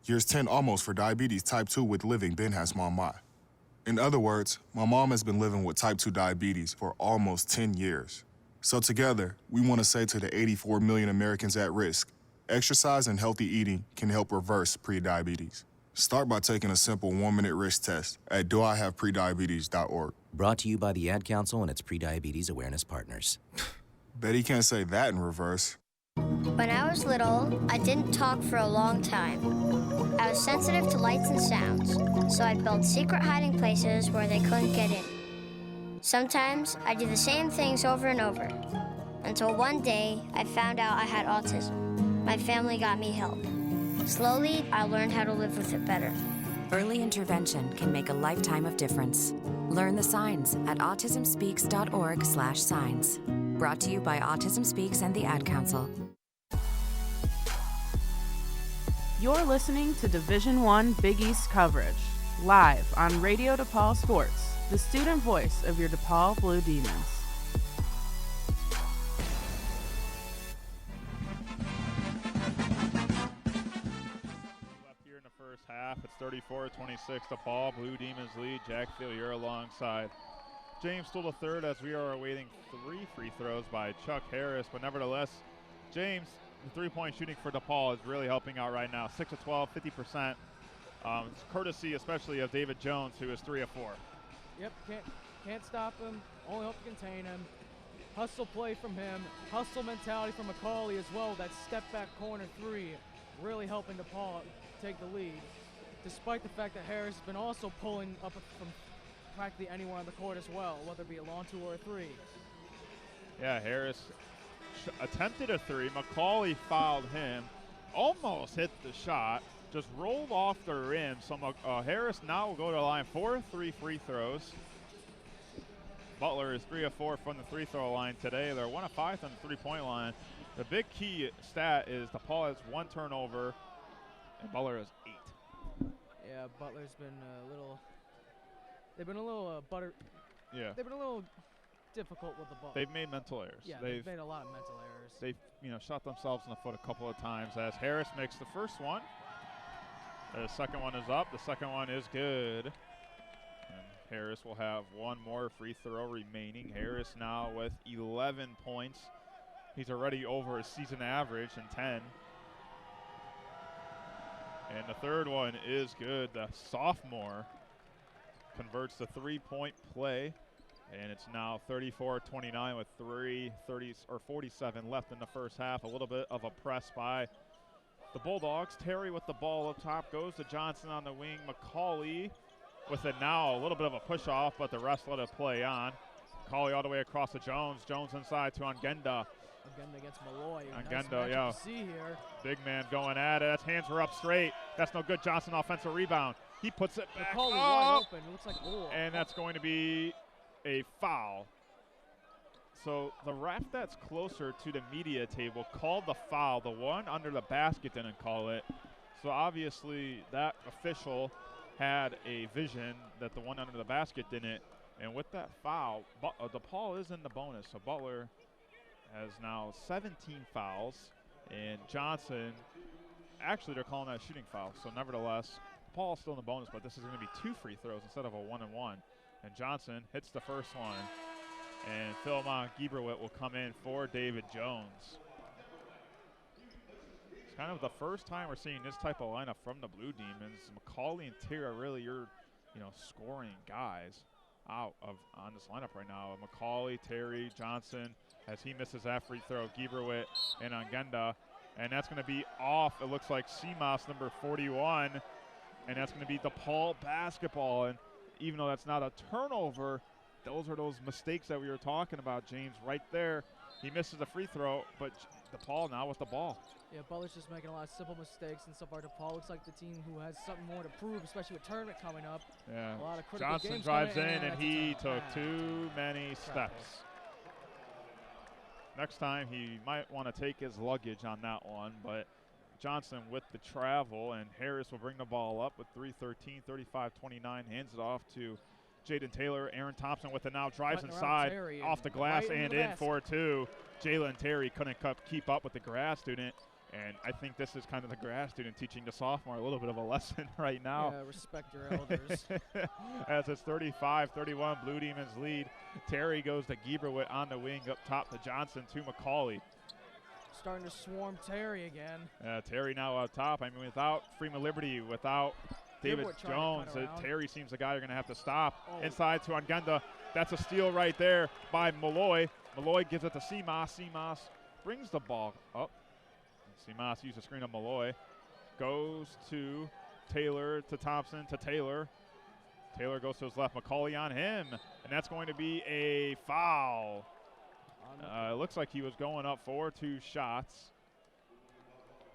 Years 10 almost for diabetes type 2 with living Ben has mom my. In other words, my mom has been living with type 2 diabetes for almost 10 years. So together, we want to say to the 84 million Americans at risk, exercise and healthy eating can help reverse prediabetes. Start by taking a simple 1-minute risk test at doihaveprediabetes.org. Brought to you by the Ad Council and its prediabetes awareness partners. Bet he can't say that in reverse. When I was little, I didn't talk for a long time. I was sensitive to lights and sounds, so I built secret hiding places where they couldn't get in. Sometimes I do the same things over and over, until one day I found out I had autism. My family got me help. Slowly, I learned how to live with it better. Early intervention can make a lifetime of difference. Learn the signs at autismspeaks.org/signs. Brought to you by Autism Speaks and the Ad Council. You're listening to Division I Big East coverage, live on Radio DePaul Sports, the student voice of your DePaul Blue Demons. Left here in the first half, it's 34-26, DePaul Blue Demons lead. Jack Fillier alongside James Stoll III as we are awaiting 3 free throws by Chuck Harris, but nevertheless, James, the three-point shooting for DePaul is really helping out right now. 6 of 12, 50%. It's courtesy especially of David Jones, who is 3 of 4. Yep, can't stop him. Only hope to contain him. Hustle play from him. Hustle mentality from McCauley as well. That step-back corner 3 really helping DePaul take the lead, despite the fact that Harris has been also pulling up from practically anywhere on the court as well, whether it be a long 2 or a 3. Yeah, Harris attempted a 3. McCauley fouled him, almost hit the shot, just rolled off the rim. So Harris now will go to the line for 3 free throws. Butler is 3 of 4 from the free throw line today. They're 1 of 5 from the 3-point line. The big key stat is DePaul has 1 turnover and Butler has 8. Yeah, Butler's been a little. They've been a little Yeah. They've been a little difficult with the ball. They've made mental errors. Yeah, they've made a lot of mental errors. They've shot themselves in the foot a couple of times as Harris makes the first one. The second one is up. The second one is good. And Harris will have 1 more free throw remaining. Harris now with 11 points. He's already over his season average in 10. And the third one is good. The sophomore converts the 3-point play, and it's now 34-29 with 47 left in the first half. A little bit of a press by the Bulldogs. Terry with the ball up top, goes to Johnson on the wing. McCauley with it now, a little bit of a push off, but the rest let it play on. McCauley all the way across to Jones. Jones inside to Ongenda. Ongenda against Malloy. Ongenda, yeah. To see here. Big man going at it. Hands were up straight. That's no good. Johnson offensive rebound. He puts it back. McCauley wide open. It looks like and that's going to be a foul. So the ref that's closer to the media table called the foul. The one under the basket didn't call it. So obviously that official had a vision that the one under the basket didn't. And with that foul, DePaul is in the bonus. So Butler has now 17 fouls. And Johnson, actually they're calling that a shooting foul. So nevertheless, DePaul's still in the bonus, but this is going to be 2 free throws instead of a 1-and-1. And Johnson hits the first one. And Philmont Gieberwitt will come in for David Jones. It's kind of the first time we're seeing this type of lineup from the Blue Demons. McCauley and Terry are really your, scoring guys on this lineup right now. McCauley, Terry, Johnson, as he misses that free throw, Gieberwitt and Ongenda. And that's going to be off, it looks like CMOS number 41. And that's going to be DePaul basketball. And even though that's not a turnover, those are those mistakes that we were talking about, James, right there. He misses a free throw, but DePaul now with the ball. Yeah, Butler's just making a lot of simple mistakes, and so far DePaul looks like the team who has something more to prove, especially with tournament coming up. Yeah. A lot of critical Johnson games drives in, coming and he took too many steps. Next time, he might want to take his luggage on that one, but Johnson with the travel, and Harris will bring the ball up with 3:13, 35-29, hands it off to Jaden Taylor. Aaron Thompson with it now, drives inside, off the glass and in for 2. Jalen Terry couldn't keep up with the grad student, and I think this is kind of the grad student teaching the sophomore a little bit of a lesson right now. Yeah, respect your elders. As it's 35-31, Blue Demons lead. Terry goes to Gieberwitt on the wing, up top to Johnson to McCauley. Starting to swarm Terry again. Terry now up top. I mean, without Freeman Liberty, without David Jones, Terry seems the guy you're going to have to stop. Inside to Ongenda. That's a steal right there by Malloy. Malloy gives it to Seamoss. Seamoss brings the ball up. Seamoss uses a screen of Malloy. Goes to Taylor, to Thompson, to Taylor. Taylor goes to his left. McCauley on him. And that's going to be a foul. It looks like he was going up for 2 shots.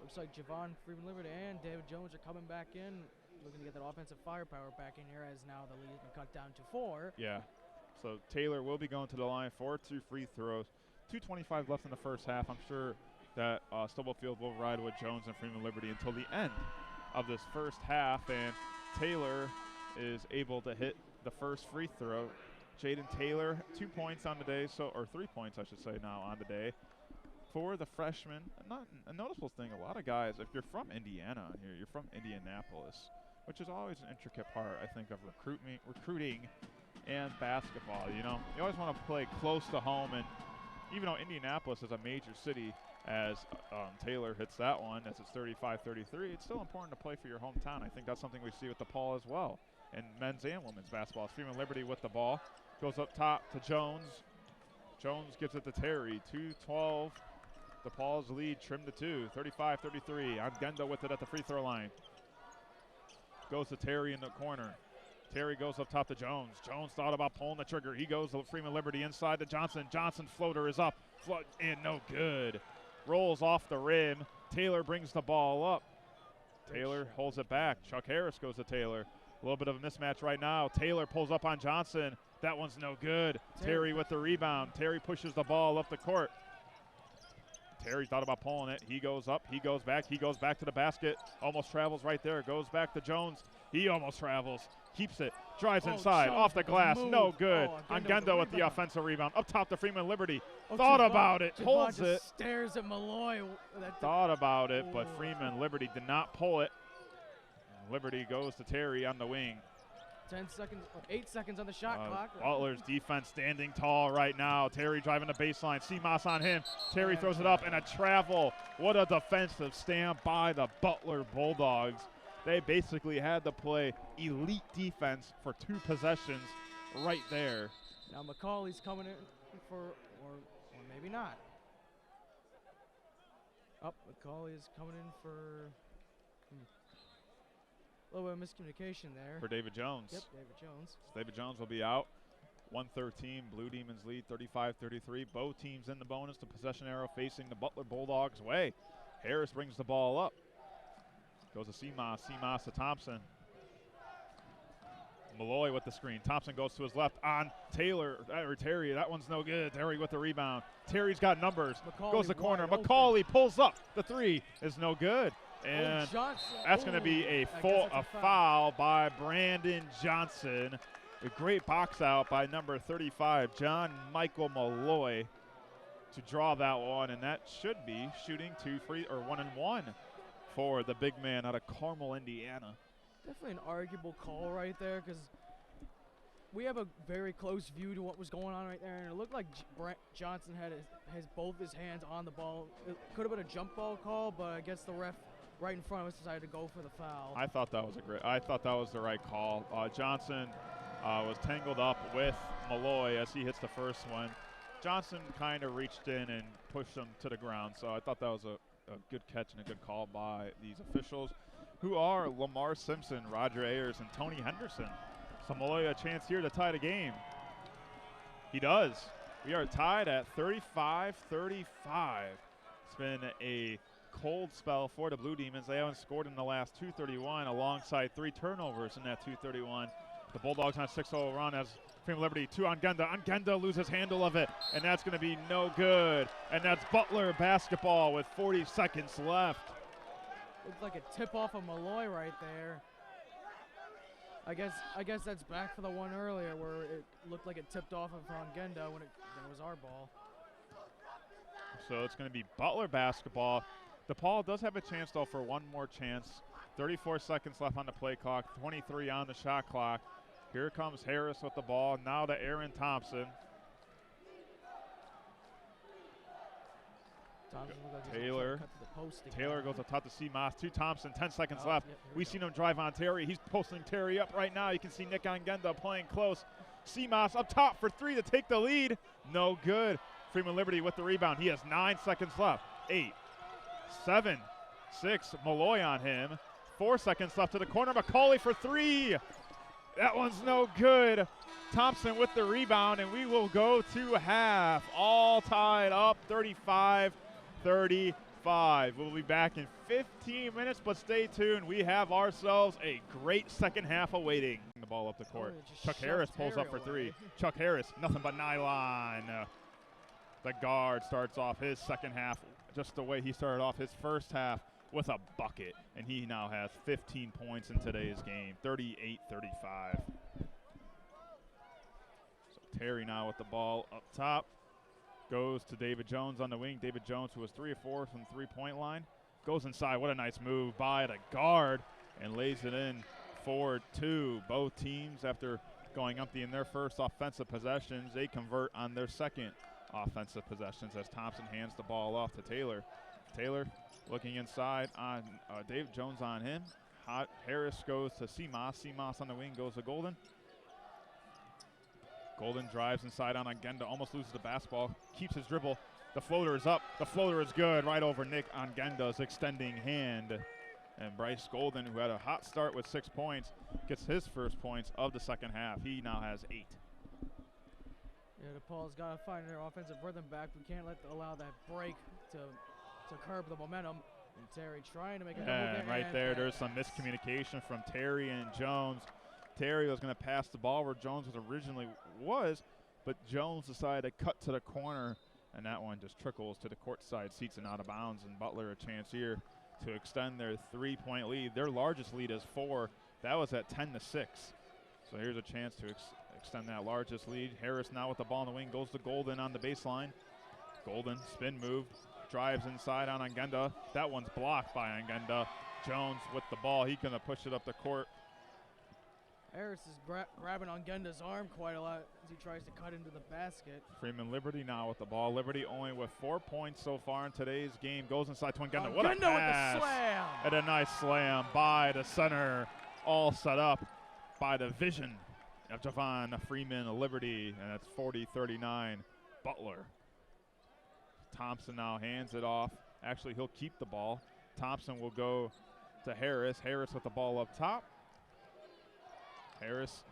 Looks like Javon Freeman Liberty and David Jones are coming back in, looking to get that offensive firepower back in here, as now the lead has been cut down to 4. Yeah. So Taylor will be going to the line for 2 free throws. 2:25 left in the first half. I'm sure that Stubblefield will ride with Jones and Freeman Liberty until the end of this first half. And Taylor is able to hit the first free throw. Jaden Taylor, 2 points on the day, or 3 points, I should say, now on the day. For the freshman, not a noticeable thing, a lot of guys, if you're from Indiana here, you're from Indianapolis, which is always an intricate part, I think, of recruiting and basketball. You always want to play close to home, and even though Indianapolis is a major city, as Taylor hits that one, as it's 35-33, it's still important to play for your hometown. I think that's something we see with DePaul as well, in men's and women's basketball. Freeman Liberty with the ball, goes up top to Jones. Jones gives it to Terry, 2:12. DePaul's lead trimmed to 2, 35-33. Ongenda with it at the free throw line. Goes to Terry in the corner. Terry goes up top to Jones. Jones thought about pulling the trigger. He goes to Freeman Liberty inside to Johnson. Johnson floater is up. Flood in, no good. Rolls off the rim. Taylor brings the ball up. Taylor holds it back. Chuck Harris goes to Taylor. A little bit of a mismatch right now. Taylor pulls up on Johnson. That one's no good. Terry with the rebound. Terry pushes the ball up the court. Terry thought about pulling it. He goes up. He goes back. He goes back to the basket. Almost travels right there. Goes back to Jones. He almost travels. Keeps it. Drives inside. Jones off the glass. No good. Ongenda with the offensive rebound. Up top to Freeman Liberty. Thought about it. Pulls it. Stares at Malloy. Thought about it, but Freeman Liberty did not pull it. Liberty goes to Terry on the wing. 10 seconds, 8 seconds on the shot clock. Butler's defense standing tall right now. Terry driving the baseline. Seamoss on him. Terry throws it up and a travel. What a defensive stand by the Butler Bulldogs. They basically had to play elite defense for 2 possessions right there. Now McCauley's coming in for, or maybe not. Up, McCauley is coming in for a little bit of miscommunication there. For David Jones. Yep, David Jones. So David Jones will be out. 113, Blue Demons lead 35-33. Both teams in the bonus. The possession arrow facing the Butler Bulldogs' way. Harris brings the ball up. Goes to Seamoss. Seamoss to Thompson. Malloy with the screen. Thompson goes to his left on Taylor, or Terry. That one's no good. Terry with the rebound. Terry's got numbers. McCauley goes to the corner. open. McCauley pulls up. The three is no good. And Johnson. that's going to be a foul by Brandon Johnson. A great box out by number 35, John Michael Malloy, to draw that one. And that should be shooting 1-and-1 for the big man out of Carmel, Indiana. Definitely an arguable call right there because we have a very close view to what was going on right there, and it looked like Johnson had both his hands on the ball. It could have been a jump ball call, but I guess the ref right in front of us decided to go for the foul. I thought that was the right call. Johnson was tangled up with Malloy as he hits the first one. Johnson kind of reached in and pushed him to the ground, so I thought that was a good catch and a good call by these officials, who are Lamar Simpson, Roger Ayers, and Tony Henderson. So Malloy a chance here to tie the game. He does. We are tied at 35-35. It's been a cold spell for the Blue Demons. They haven't scored in the last 2:31 alongside 3 turnovers in that 2:31. The Bulldogs on a 6-0 run as Freeman Liberty 2 on Genda. Angenda loses handle of it, and that's going to be no good. And that's Butler basketball with 40 seconds left. Looked like a tip off of Malloy right there. I guess that's back for the one earlier where it looked like it tipped off of Angenda when it was our ball. So it's going to be Butler basketball. DePaul does have a chance, though, for one more chance. 34 seconds left on the play clock, 23 on the shot clock. Here comes Harris with the ball. Now to Aaron Thompson. Taylor goes up top to Seamoss. To Thompson, 10 seconds left. We seen him drive on Terry. He's posting Terry up right now. You can see Nick Angenda playing close. Seamoss up top for 3 to take the lead. No good. Freeman Liberty with the rebound. He has 9 seconds left. 8, 7, 6. Malloy on him. 4 seconds left to the corner. McCauley for 3. That one's no good. Thompson with the rebound, and we will go to half. All tied up, 35-35. We'll be back in 15 minutes, but stay tuned. We have ourselves a great second half awaiting. The ball up the court. Chuck Harris pulls up for 3. Chuck Harris, nothing but nylon. The guard starts off his second half just the way he started off his first half, with a bucket, and he now has 15 points in today's game, 38-35. So Terry now with the ball up top. Goes to David Jones on the wing. David Jones, who was 3 of 4 from the three-point line, goes inside. What a nice move by the guard, and lays it in for 2. Both teams, after going empty in their first offensive possessions, they convert on their second offensive possessions as Thompson hands the ball off to Taylor. Taylor looking inside on David Jones on him. Harris goes to Seamoss. Seamoss on the wing goes to Golden. Golden drives inside on Angenda, almost loses the basketball, keeps his dribble. The floater is up. The floater is good, right over Nick Angenda's extending hand. And Bryce Golden, who had a hot start with 6 points, gets his first points of the second half. He now has 8. Yeah, DePaul's got to find their offensive rhythm back. We can't allow that break to curb the momentum. And Terry trying to make a double. And right there's some miscommunication from Terry and Jones. Terry was going to pass the ball where Jones was, but Jones decided to cut to the corner, and that one just trickles to the courtside seats and out of bounds. And Butler a chance here to extend their 3-point lead. Their largest lead is 4. That was at 10-6. So here's a chance to extend that largest lead. Harris now with the ball in the wing, goes to Golden on the baseline. Golden, spin move, drives inside on Angenda. That one's blocked by Angenda. Jones with the ball. He's going to push it up the court. Harris is grabbing Angenda's arm quite a lot as he tries to cut into the basket. Freeman Liberty now with the ball. Liberty only with 4 points so far in today's game. Goes inside to Angenda. What a pass! With the slam! And a nice slam by the center. All set up by the vision of Javon Freeman Liberty. And that's 40-39 Butler. Thompson now hands it off Actually, he'll keep the ball. Thompson will go to Harris. Harris with the ball up top. Harris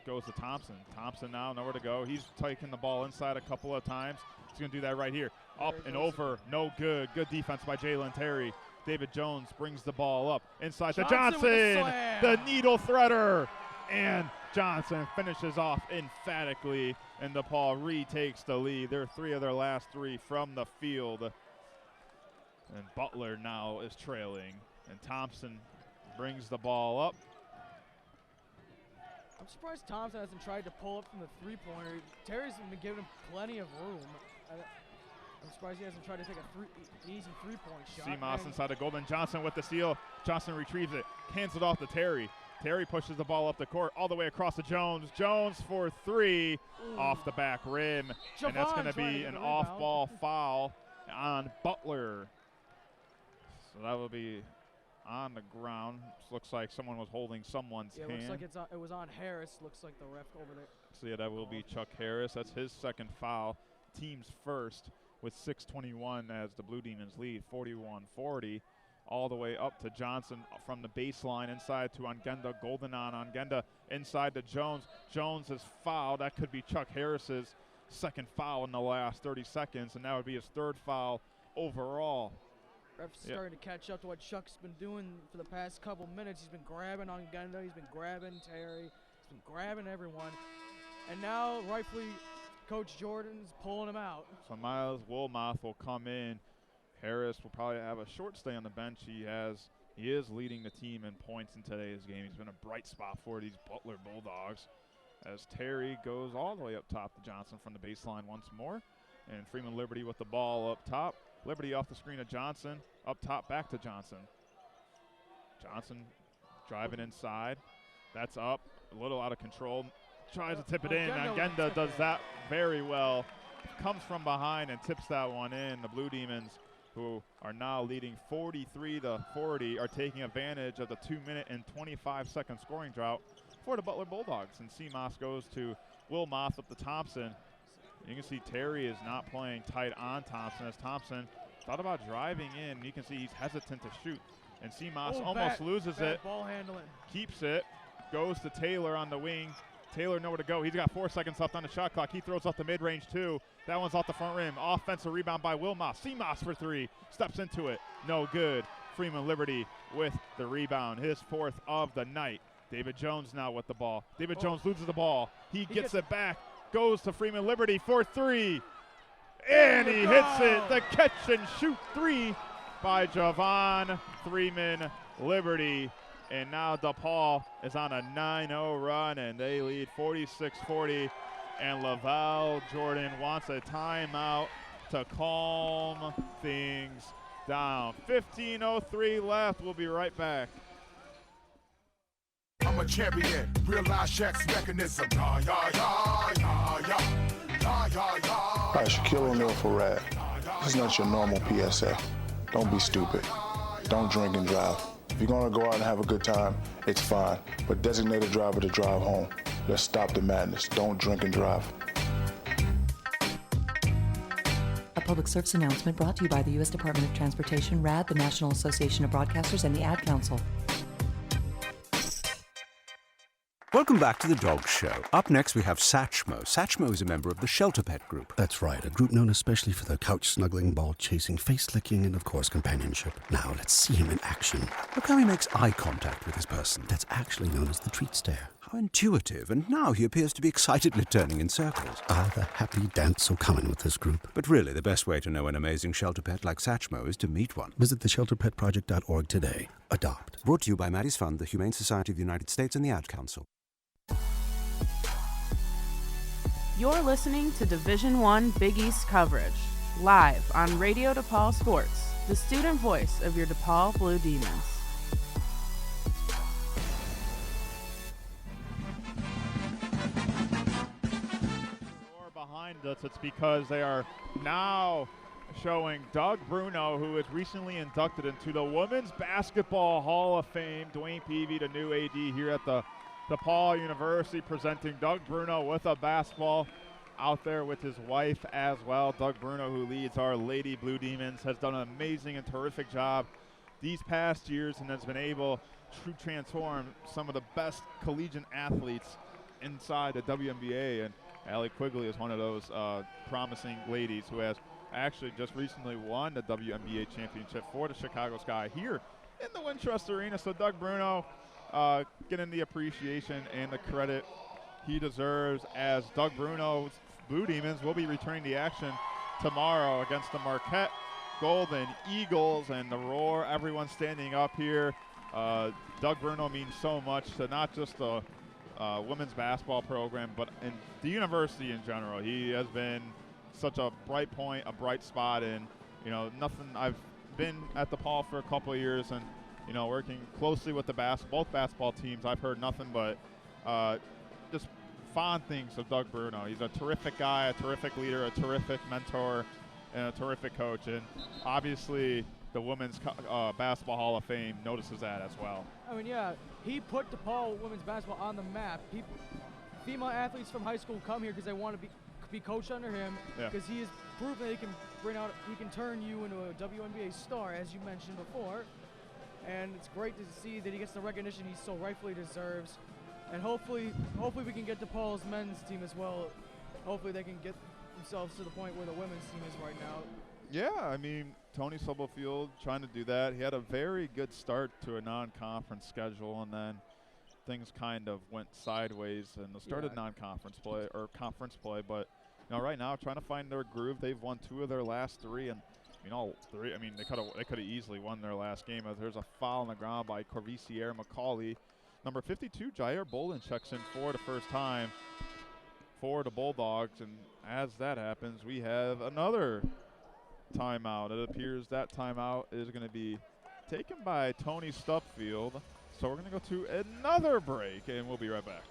goes to Thompson. Thompson now nowhere to go. He's taking the ball inside a couple of times. He's going to do that right here. Up and over. No good. Good defense by Jalen Terry. David Jones brings the ball up inside to Johnson. The needle threader. And Johnson finishes off emphatically, and DePaul retakes the lead. They're 3 of their last 3 from the field. And Butler now is trailing. And Thompson brings the ball up. I'm surprised Thompson hasn't tried to pull up from the three-pointer. Terry's been giving him plenty of room. I'm surprised he hasn't tried to take an easy three-point shot. Seamoss inside the Golden. Johnson with the steal. Johnson retrieves it. Hands it off to Terry. Terry pushes the ball up the court all the way across to Jones. Jones for 3 off the back rim. And that's going to be an off-ball foul on Butler. So that will be on the ground. Looks like someone was holding someone's hand. Looks like it was on Harris. Looks like the ref over there. So yeah, that will be Chuck Harris. That's his second foul. Team's first with 6:21 as the Blue Demons lead 41-40. All the way up to Johnson from the baseline inside to Ongenda. Golden on Ongenda inside to Jones. Jones is fouled. That could be Chuck Harris's second foul in the last 30 seconds, and that would be his 3rd foul overall. Ref's starting to catch up to what Chuck's been doing for the past couple minutes. He's been grabbing Ongenda. He's been grabbing Terry. He's been grabbing everyone. And now, rightfully, Coach Jordan's pulling him out. So Miles Wilmoth will come in. Harris will probably have a short stay on the bench. He is leading the team in points in today's game. He's been a bright spot for these Butler Bulldogs as Terry goes all the way up top to Johnson from the baseline once more. And Freeman Liberty with the ball up top. Liberty off the screen to Johnson. Up top back to Johnson. Johnson driving inside. That's up. A little out of control. Tries to tip it in. Ongenda does that very well. Comes from behind and tips that one in. The Blue Demons, who are now leading 43-40, are taking advantage of the 2-minute and 25-second scoring drought for the Butler Bulldogs. And Seamoss goes to Wilmoth up to Thompson. You can see Terry is not playing tight on Thompson as Thompson thought about driving in. You can see he's hesitant to shoot. And Seamoss almost loses it. Ball handling. Keeps it. Goes to Taylor on the wing. Taylor nowhere to go. He's got 4 seconds left on the shot clock. He throws off the mid-range too. That one's off the front rim. Offensive rebound by Wilmoth. Seamoss for 3. Steps into it. No good. Freeman Liberty with the rebound. His 4th of the night. David Jones now with the ball. David Jones loses the ball. He gets it back. Goes to Freeman Liberty for 3. And he hits it. The catch and shoot 3 by Javon Freeman Liberty. And now DePaul is on a 9-0 run, and they lead 46-40. And Laval Jordan wants a timeout to calm things down. 15:03 left. We'll be right back. I'm a champion. Realize Shaq's mechanism. Yeah, yeah, yeah, yeah, yeah. Yeah, yeah, yeah. All right, Shaquille O'Neal for Rad. This is not your normal PSA. Don't be stupid. Don't drink and drive. If you're gonna go out and have a good time, it's fine. But designate a driver to drive home. Let's stop the madness. Don't drink and drive. A public service announcement brought to you by the U.S. Department of Transportation, RAD, the National Association of Broadcasters, and the Ad Council. Welcome back to the Dog Show. Up next, we have Satchmo. Satchmo is a member of the Shelter Pet Group. That's right, a group known especially for their couch-snuggling, ball-chasing, face-licking, and, of course, companionship. Now, let's see him in action. Look how he makes eye contact with his person. That's actually known as the treat stare. How intuitive, and now he appears to be excitedly turning in circles. Ah, the happy dance so common with this group. But really, the best way to know an amazing shelter pet like Satchmo is to meet one. Visit theshelterpetproject.org today. Adopt. Brought to you by Maddie's Fund, the Humane Society of the United States, and the Ad Council. You're listening to Division I Big East coverage, live on Radio DePaul Sports, the student voice of your DePaul Blue Demons. Behind us, it's because they are now showing Doug Bruno, who is recently inducted into the Women's Basketball Hall of Fame. Dwayne Peavy, the new AD here at the DePaul University, presenting Doug Bruno with a basketball. out there with his wife as well. Doug Bruno, who leads our Lady Blue Demons, has done an amazing and terrific job these past years and has been able to transform some of the best collegiate athletes inside the WNBA. And Allie Quigley is one of those promising ladies who has actually just recently won the WNBA championship for the Chicago Sky here in the Wintrust Arena. So Doug Bruno getting the appreciation and the credit he deserves, as Doug Bruno's Blue Demons will be returning the action tomorrow against the Marquette Golden Eagles. And the Roar, everyone standing up here. Doug Bruno means so much to not just the women's basketball program, but in the university in general. He has been such a bright point, a bright spot, and I've been at DePaul for a couple of years, and working closely with both basketball teams, I've heard nothing but just fond things of Doug Bruno. He's a terrific guy, a terrific leader, a terrific mentor, and a terrific coach. And obviously the Women's Basketball Hall of Fame notices that as well. I mean, yeah, he put DePaul women's basketball on the map. Female athletes from high school come here because they want to be coached under him, because he has proven that he can turn you into a WNBA star, as you mentioned before. And it's great to see that he gets the recognition he so rightfully deserves. And hopefully we can get DePaul's men's team as well. Hopefully they can get themselves to the point where the women's team is right now. Yeah, I mean, Tony Stubblefield trying to do that. He had a very good start to a non-conference schedule, and then things kind of went sideways and the started non-conference play or conference play. But right now trying to find their groove. They've won 2 of their last 3, and all 3. I mean, they could have easily won their last game. There's a foul on the ground by Corvisier McCauley. Number 52, Jair Bolden, checks in for the first time for the Bulldogs. And as that happens, we have another timeout. It appears that timeout is going to be taken by Tony Stubblefield. So we're going to go to another break, and we'll be right back.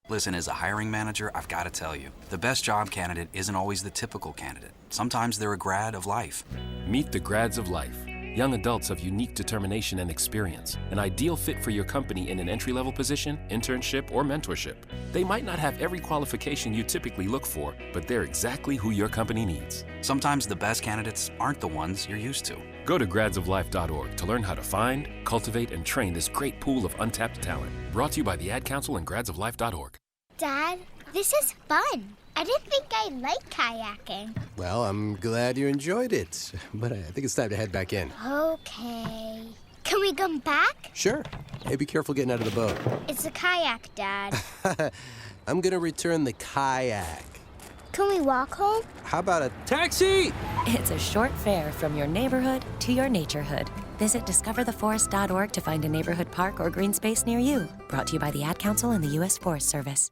Listen, as a hiring manager, I've got to tell you, the best job candidate isn't always the typical candidate. Sometimes they're a grad of life. Meet the grads of life. Young adults of unique determination and experience, an ideal fit for your company in an entry-level position, internship, or mentorship. They might not have every qualification you typically look for, but they're exactly who your company needs. Sometimes the best candidates aren't the ones you're used to. Go to gradsoflife.org to learn how to find, cultivate, and train this great pool of untapped talent. Brought to you by the Ad Council and gradsoflife.org. Dad, this is fun. I didn't think I liked kayaking. Well, I'm glad you enjoyed it, but I think it's time to head back in. Okay. Can we come back? Sure. Hey, be careful getting out of the boat. It's a kayak, Dad. I'm gonna return the kayak. Can we walk home? How about a taxi? It's a short fare from your neighborhood to your naturehood. Visit discovertheforest.org to find a neighborhood park or green space near you. Brought to you by the Ad Council and the U.S. Forest Service.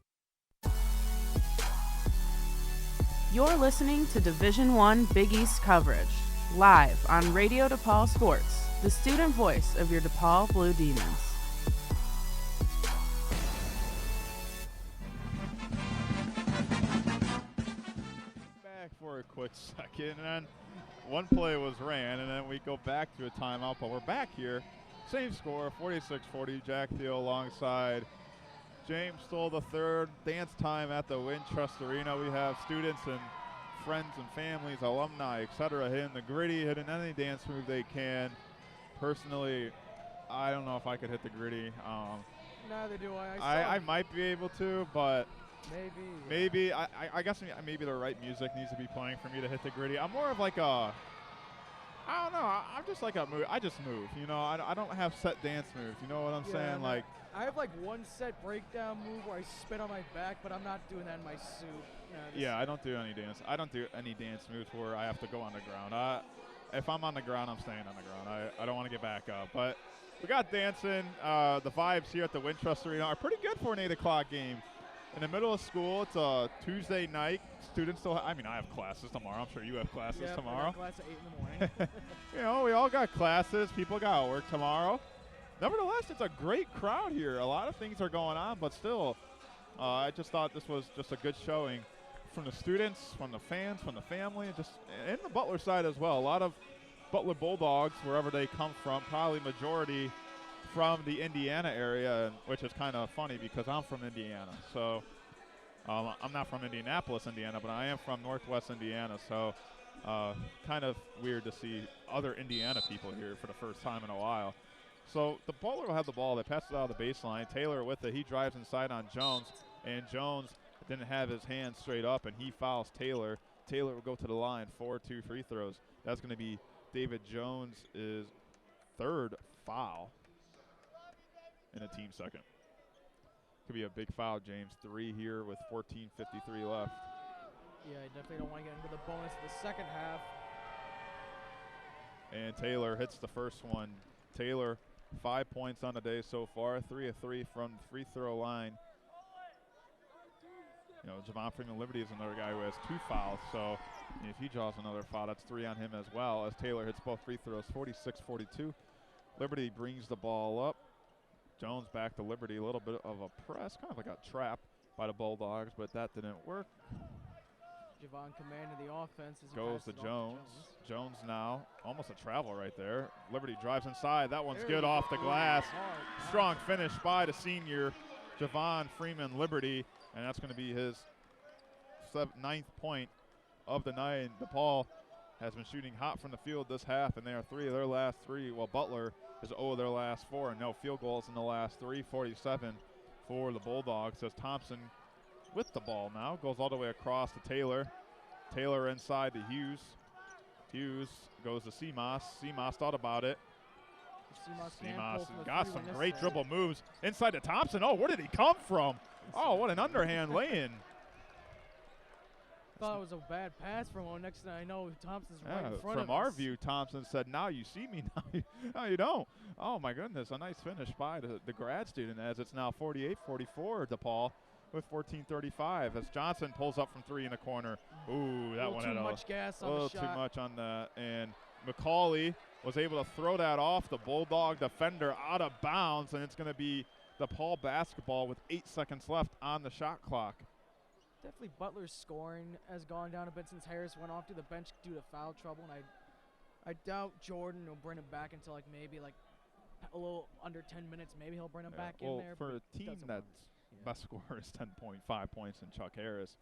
You're listening to Division I Big East coverage, live on Radio DePaul Sports, the student voice of your DePaul Blue Demons. Back for a quick second, and then one play was ran, and then we go back to a timeout, but we're back here. Same score, 46-40, Jack Thiel alongside James Stoll III. Dance time at the Wintrust Arena. We have students and friends and families, alumni, etc., hitting the gritty, hitting any dance move they can. Personally, I don't know if I could hit the gritty. Neither do I. I might be able to, but maybe. I guess maybe the right music needs to be playing for me to hit the gritty. I'm more of like a, I don't know. I'm just like a move. I just move. I don't have set dance moves. You know what I'm saying? No, like. I have like one set breakdown move where I spin on my back, but I'm not doing that in my suit. I don't do any dance. I don't do any dance moves where I have to go on the ground. If I'm on the ground, I'm staying on the ground. I don't want to get back up. But we got dancing. The vibes here at the Wintrust Arena are pretty good for an 8 o'clock game. In the middle of school, it's a Tuesday night. Students still I have classes tomorrow. I'm sure you have classes tomorrow. I got class at 8 in the morning. We all got classes. People got work tomorrow. Nevertheless, it's a great crowd here. A lot of things are going on, but still, I just thought this was just a good showing from the students, from the fans, from the family, and the Butler side as well. A lot of Butler Bulldogs, wherever they come from, probably majority from the Indiana area, which is kind of funny because I'm from Indiana. So I'm not from Indianapolis, Indiana, but I am from Northwest Indiana, so kind of weird to see other Indiana people here for the first time in a while. So the Butler will have the ball. They pass it out of the baseline. Taylor with it. He drives inside on Jones, and Jones didn't have his hand straight up, and he fouls Taylor. Taylor will go to the line for 2 free throws. That's going to be David Jones' 3rd foul and a team second. Could be a big foul, James. 3 here with 14:53 left. Yeah, you definitely don't want to get into the bonus of the second half. And Taylor hits the first one. Taylor, 5 points on the day so far, 3 of 3 from the free throw line. You know, Javon Freeman-Liberty is another guy who has 2 fouls, so if he draws another foul, that's 3 on him as well, as Taylor hits both free throws, 46-42. Liberty brings the ball up. Jones back to Liberty, a little bit of a press, kind of like a trap by the Bulldogs, but that didn't work. Javon commanding the offense. Goes to Jones. Jones now, almost a travel right there. Liberty drives inside. That one's good off the glass. Strong finish by the senior, Javon Freeman-Liberty, and that's going to be his 9th point of the night. DePaul has been shooting hot from the field this half, and they are 3 of their last 3. Well, Butler is 0 of their last 4, and no field goals in the last 3. 47 for the Bulldogs as Thompson with the ball now goes all the way across to Taylor. Taylor inside to Hughes. Hughes goes to Seamoss. Seamoss thought about it. Seamoss got some great dribble moves inside to Thompson. Oh, where did he come from? Oh, what an underhand lay-in. Thought it was a bad pass from him. Next thing I know, Thompson's right in front of us. From our view, Thompson said, now you see me, now you don't. Oh, my goodness, a nice finish by the grad student as it's now 48-44 DePaul with 14:35 as Johnson pulls up from 3 in the corner. Ooh, that one had too much gas on a little the shot. too much on that. And McCauley was able to throw that off the Bulldog defender out of bounds, and it's going to be DePaul basketball with 8 seconds left on the shot clock. Definitely Butler's scoring has gone down a bit since Harris went off to the bench due to foul trouble, and I doubt Jordan will bring him back until maybe a little under 10 minutes. Maybe he'll bring him back in there. For a team that's best scorer is 10.5 points in Chuck Harris,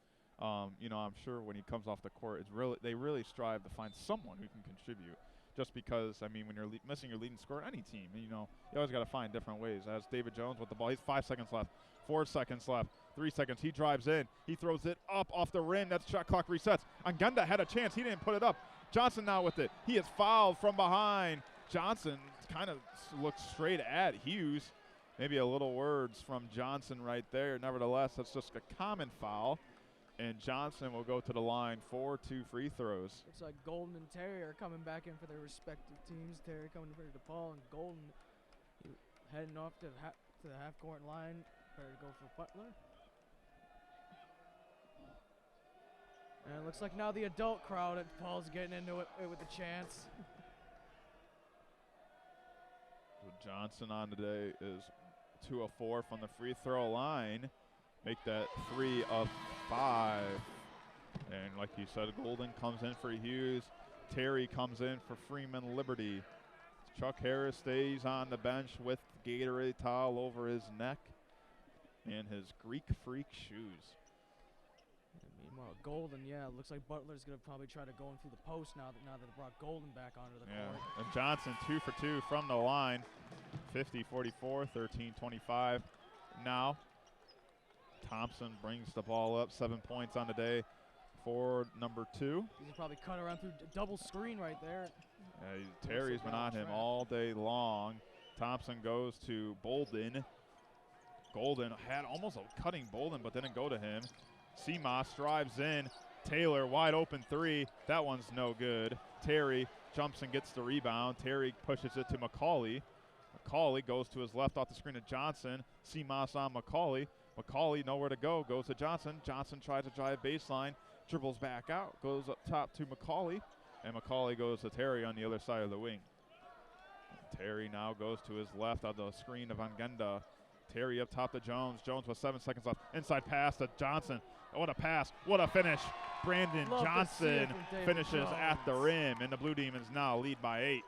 you know, I'm sure when he comes off the court, they really strive to find someone who can contribute. Just because, I mean, when you're missing your leading scorer, any team, you know, you always got to find different ways. As David Jones with the ball, he's 5 seconds left, 4 seconds left, 3 seconds. He drives in, he throws it up off the rim. That's shot clock resets. Angenda had a chance, he didn't put it up. Johnson now with it. He is fouled from behind. Johnson kind of looks straight at Hughes. Maybe a little words from Johnson right there. Nevertheless, that's just a common foul. And Johnson will go to the line for 2 free throws. Looks like Golden and Terry are coming back in for their respective teams. Terry coming for DePaul, and Golden heading off to the half-court line. Better to go for Butler. And it looks like now the adult crowd at DePaul's getting into it with a chance. So Johnson on today is 2 of 4 from the free throw line. Make that 3 of 5. And like you said, Golden comes in for Hughes. Terry comes in for Freeman-Liberty. Chuck Harris stays on the bench with Gatorade towel over his neck and his Greek Freak shoes. And meanwhile, Golden, looks like Butler's going to probably try to go in through the post now that they brought Golden back onto the court. And Johnson 2 for 2 from the line. 50-44, 13-25 now. Thompson brings the ball up, 7 points on the day for number 2. He's probably cut around through double screen right there. Terry's been on him all day long. Thompson goes to Bolden. Golden had almost a cutting Bolden, but didn't go to him. Seamoss drives in. Taylor, wide open 3. That one's no good. Terry jumps and gets the rebound. Terry pushes it to McCauley. McCauley goes to his left off the screen to Johnson. Seamoss on McCauley. McCauley nowhere to go, goes to Johnson. Johnson tries to drive baseline, dribbles back out, goes up top to McCauley, and McCauley goes to Terry on the other side of the wing. And Terry now goes to his left on the screen of Angenda. Terry up top to Jones. Jones with 7 seconds left. Inside pass to Johnson. What a pass. What a finish. Brandon Johnson finishes at the rim, and the Blue Demons now lead by 8.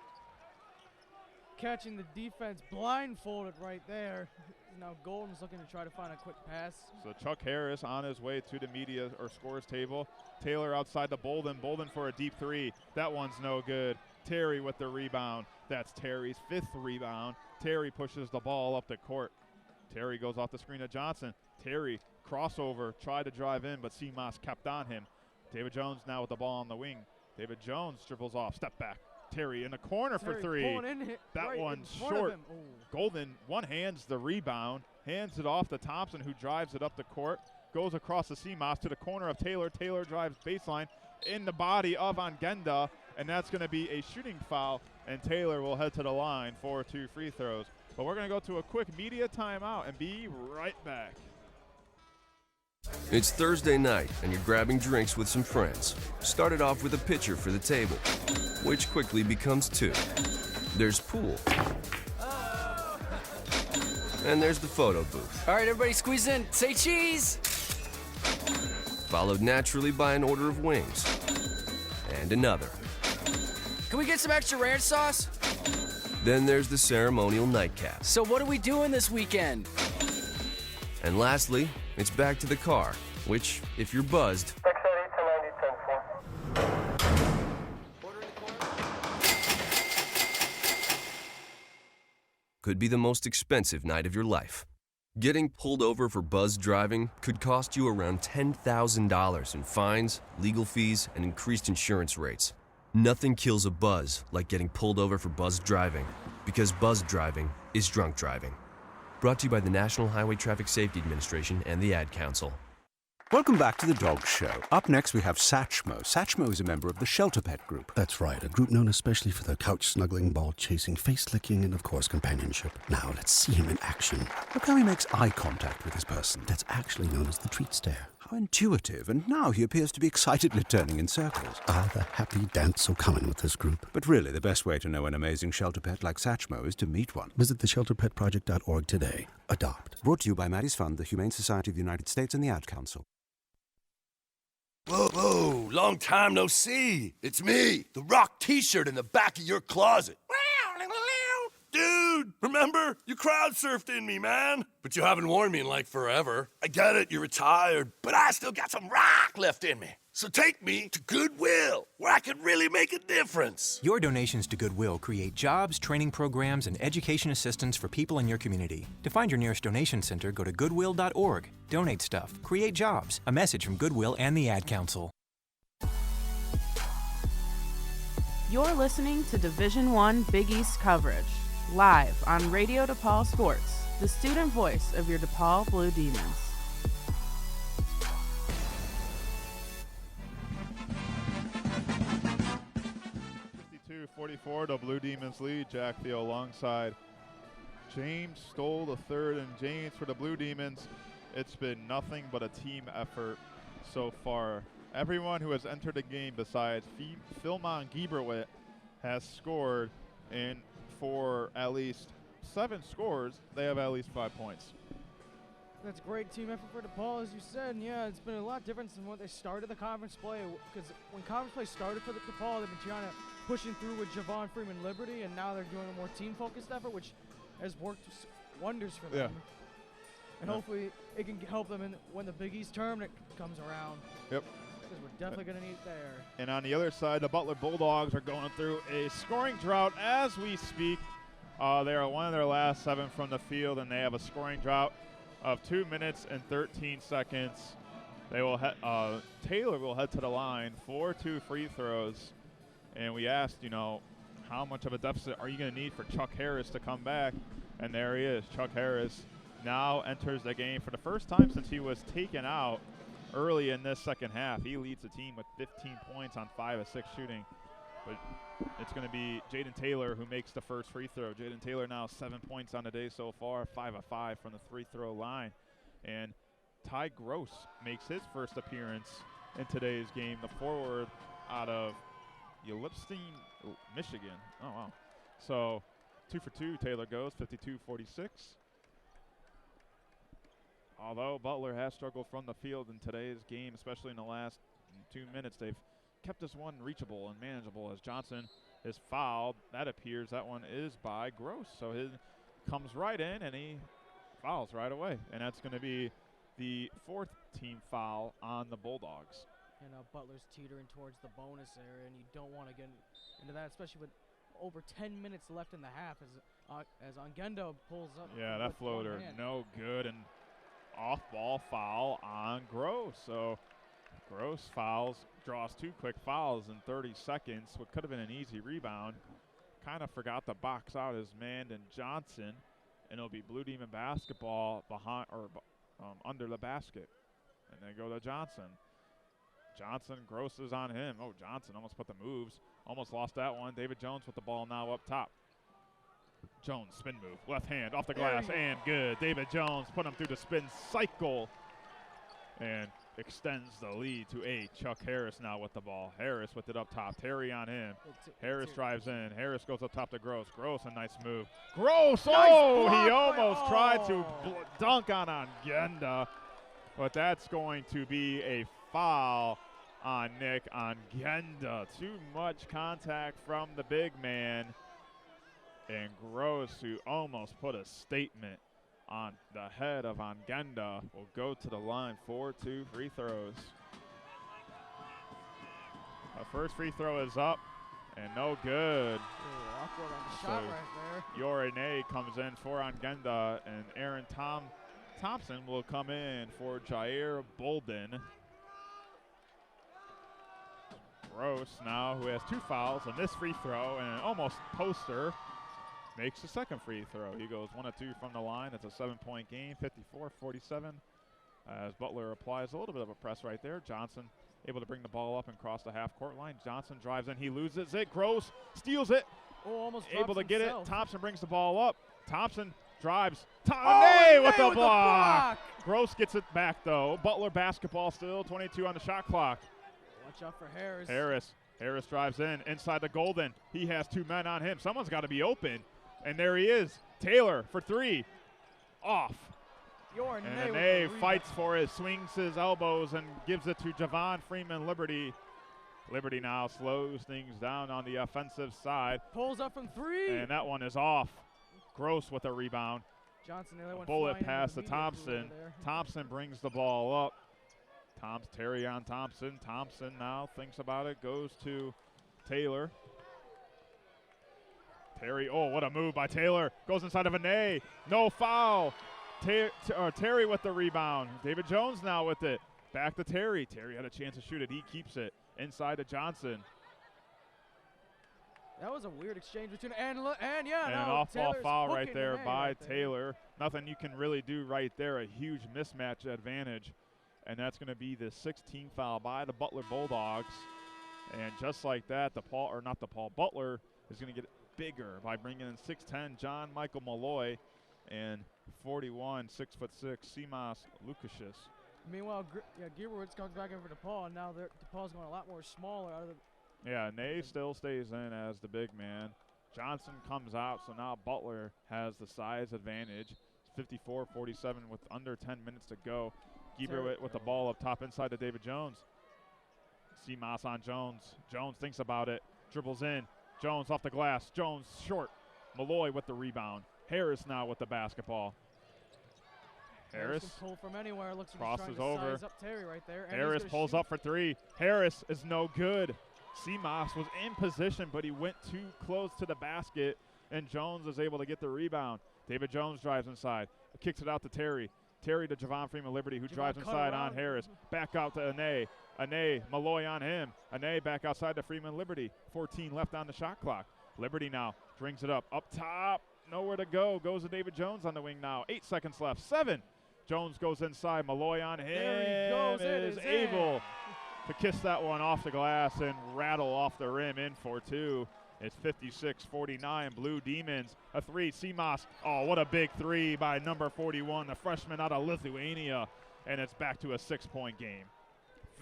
catching the defense blindfolded right there. Now Golden's looking to try to find a quick pass. So Chuck Harris on his way to the media or scores table. Taylor outside to Bolden. Bolden for a deep three. That one's no good. Terry with the rebound. That's Terry's 5th rebound. Terry pushes the ball up the court. Terry goes off the screen to Johnson. Terry crossover, tried to drive in, but Seamoss kept on him. David Jones now with the ball on the wing. David Jones dribbles off, step back. Terry in the corner Terry for 3. That right one's in front of short. him. Ooh. Golden one-hands the rebound, hands it off to Thompson, who drives it up the court, goes across the Seamoss to the corner of Taylor. Taylor drives baseline in the body of Ongenda, and that's going to be a shooting foul, and Taylor will head to the line for 2 free throws. But we're going to go to a quick media timeout and be right back. It's Thursday night, and you're grabbing drinks with some friends. Started off with a pitcher for the table, which quickly becomes 2. There's pool. And there's the photo booth. All right, everybody squeeze in. Say cheese! Followed naturally by an order of wings. And another. Can we get some extra ranch sauce? Then there's the ceremonial nightcap. So what are we doing this weekend? And lastly, it's back to the car, which, if you're buzzed, could be the most expensive night of your life. Getting pulled over for buzzed driving could cost you around $10,000 in fines, legal fees, and increased insurance rates. Nothing kills a buzz like getting pulled over for buzzed driving, because buzzed driving is drunk driving. Brought to you by the National Highway Traffic Safety Administration and the Ad Council. Welcome back to the Dog Show. Up next, we have Satchmo. Satchmo is a member of the Shelter Pet Group. That's right, a group known especially for their couch-snuggling, ball-chasing, face-licking, and, of course, companionship. Now, let's see him in action. Look how he makes eye contact with his person. That's actually known as the treat stare. How intuitive, and now he appears to be excitedly turning in circles. Ah, the happy dance so common with this group. But really, the best way to know an amazing shelter pet like Satchmo is to meet one. Visit theshelterpetproject.org today. Adopt. Brought to you by Maddie's Fund, the Humane Society of the United States, and the Ad Council. Whoa, long time no see. It's me, the Rock t-shirt in the back of your closet. Dude, remember? You crowd surfed in me, man. But you haven't worn me in like forever. I get it, you're retired, but I still got some rock left in me. So take me to Goodwill, where I can really make a difference. Your donations to Goodwill create jobs, training programs, and education assistance for people in your community. To find your nearest donation center, go to goodwill.org. Donate stuff. Create jobs. A message from Goodwill and the Ad Council. You're listening to Division I Big East coverage, live on Radio DePaul Sports, the student voice of your DePaul Blue Demons. 52-44, the Blue Demons lead. Jack Theo alongside James stole the third, and James for the Blue Demons. It's been nothing but a team effort so far. Everyone who has entered the game besides Philmon Gieberwitt has scored, and for at least 7 scores, they have at least 5 points. That's great team effort for DePaul, as you said. And yeah, it's been a lot different than when they started the conference play. Because when conference play started for the DePaul, they've been trying to pushing through with Javon Freeman Liberty, and now they're doing a more team-focused effort, which has worked wonders for them. And hopefully it can help them when the Big East tournament comes around. Yep. Because we're definitely going to need it there. And on the other side, the Butler Bulldogs are going through a scoring drought as we speak. They are one of their last 7 from the field, and they have a scoring drought of 2 minutes and 13 seconds. They will Taylor will head to the line for 2 free throws. And we asked, how much of a deficit are you going to need for Chuck Harris to come back? And there he is. Chuck Harris now enters the game for the first time since he was taken out early in this second half. He leads the team with 15 points on 5 of 6 shooting. But it's going to be Jaden Taylor who makes the first free throw. Jaden Taylor now 7 points on the day so far, 5 of 5 from the free throw line. And Ty Gross makes his first appearance in today's game, the forward out of Yellowstone, Michigan. Oh, wow. So 2 for 2, Taylor goes, 52-46. Although Butler has struggled from the field in today's game, especially in the last 2 minutes, they've kept this one reachable and manageable as Johnson his foul. That appears that one is by Gross. So he comes right in and he fouls right away. And that's going to be the 4th team foul on the Bulldogs. And Butler's teetering towards the bonus area, and you don't want to get into that, especially with over 10 minutes left in the half as Ongenda pulls up. Yeah, that floater, no good, and off-ball foul on Gross. So Gross draws 2 quick fouls in 30 seconds. What could have been an easy rebound. Kind of forgot to box out his man and Johnson, and it'll be Blue Demon basketball behind or under the basket. And they go to Johnson. Johnson, Gross is on him. Oh, Johnson almost put the moves. Almost lost that one. David Jones with the ball now up top. Jones, spin move. Left hand off the glass and good. David Jones put him through the spin cycle and extends the lead to 8. Chuck Harris now with the ball. Harris with it up top. Terry on him. Harris drives in. Harris goes up top to Gross. Gross, a nice move. Gross, he almost tried to dunk on Ongenda, but that's going to be a foul on Nick Ongenda. Too much contact from the big man. And Gross, who almost put a statement on the head of Ongenda, will go to the line for 2 free throws. The first free throw is up and no good. Ooh, awkward on the shot right there. Yorine comes in for Ongenda, and Aaron Thompson will come in for Jair Bolden. Gross now, who has 2 fouls on this free throw and an almost poster, makes the second free throw. He goes 1 of 2 from the line. It's a 7-point game, 54-47. As Butler applies a little bit of a press right there. Johnson able to bring the ball up and cross the half-court line. Johnson drives in. He loses it. Gross steals it. Oh, almost able to get himself. it. Thompson brings the ball up. Thompson drives. Nay with the block. Gross gets it back, though. Butler basketball still. 22 on the shot clock. Watch out for Harris. Harris drives in. Inside the Golden. He has 2 men on him. Someone's got to be open. And there he is. Taylor for 3. Off. And Ane fights for it, swings his elbows, and gives it to Javon Freeman Liberty. Liberty now slows things down on the offensive side. Pulls up from 3. And that one is off. Gross with a rebound. Johnson, bullet pass to Thompson. Thompson brings the ball up. Terry on Thompson. Thompson now thinks about it, goes to Taylor. Terry, what a move by Taylor. Goes inside of Ane. No foul. Terry with the rebound. David Jones now with it. Back to Terry. Terry had a chance to shoot it. He keeps it inside to Johnson. That was a weird exchange between an off-ball foul right there by Taylor. Nothing you can really do right there. A huge mismatch advantage. And that's going to be the 16th foul by the Butler Bulldogs. And just like that, Butler is going to get bigger by bringing in 6'10" John Michael Malloy and 41, 6'6" Simas Lukashis. Meanwhile, Gierwitz comes back in for DePaul, and now DePaul's going a lot more smaller. Ney still stays in as the big man. Johnson comes out, so now Butler has the size advantage. 54-47 with under 10 minutes to go. Gierwitz with the ball up top inside to David Jones. Simas on Jones. Jones thinks about it, dribbles in. Jones off the glass. Jones short. Malloy with the rebound. Harris now with the basketball. Harris can pull from anywhere. Looks like crosses he's trying to over. size up Terry right there. Harris pulls up for 3. Harris is no good. Simas was in position, but he went too close to the basket, and Jones is able to get the rebound. David Jones drives inside. Kicks it out to Terry. Terry to Javon Freeman Liberty, who drives inside on Harris. Back out to Ane. Malloy on him. Ane back outside to Freeman Liberty. 14 left on the shot clock. Liberty now brings it up. Up top. Nowhere to go. Goes to David Jones on the wing now. 8 seconds left. 7. Jones goes inside. Malloy on him. There he goes. Is able to kiss that one off the glass and rattle off the rim in for 2. It's 56-49. Blue Demons. A 3. Simas. Oh, what a big 3 by number 41, the freshman out of Lithuania. And it's back to a 6-point game.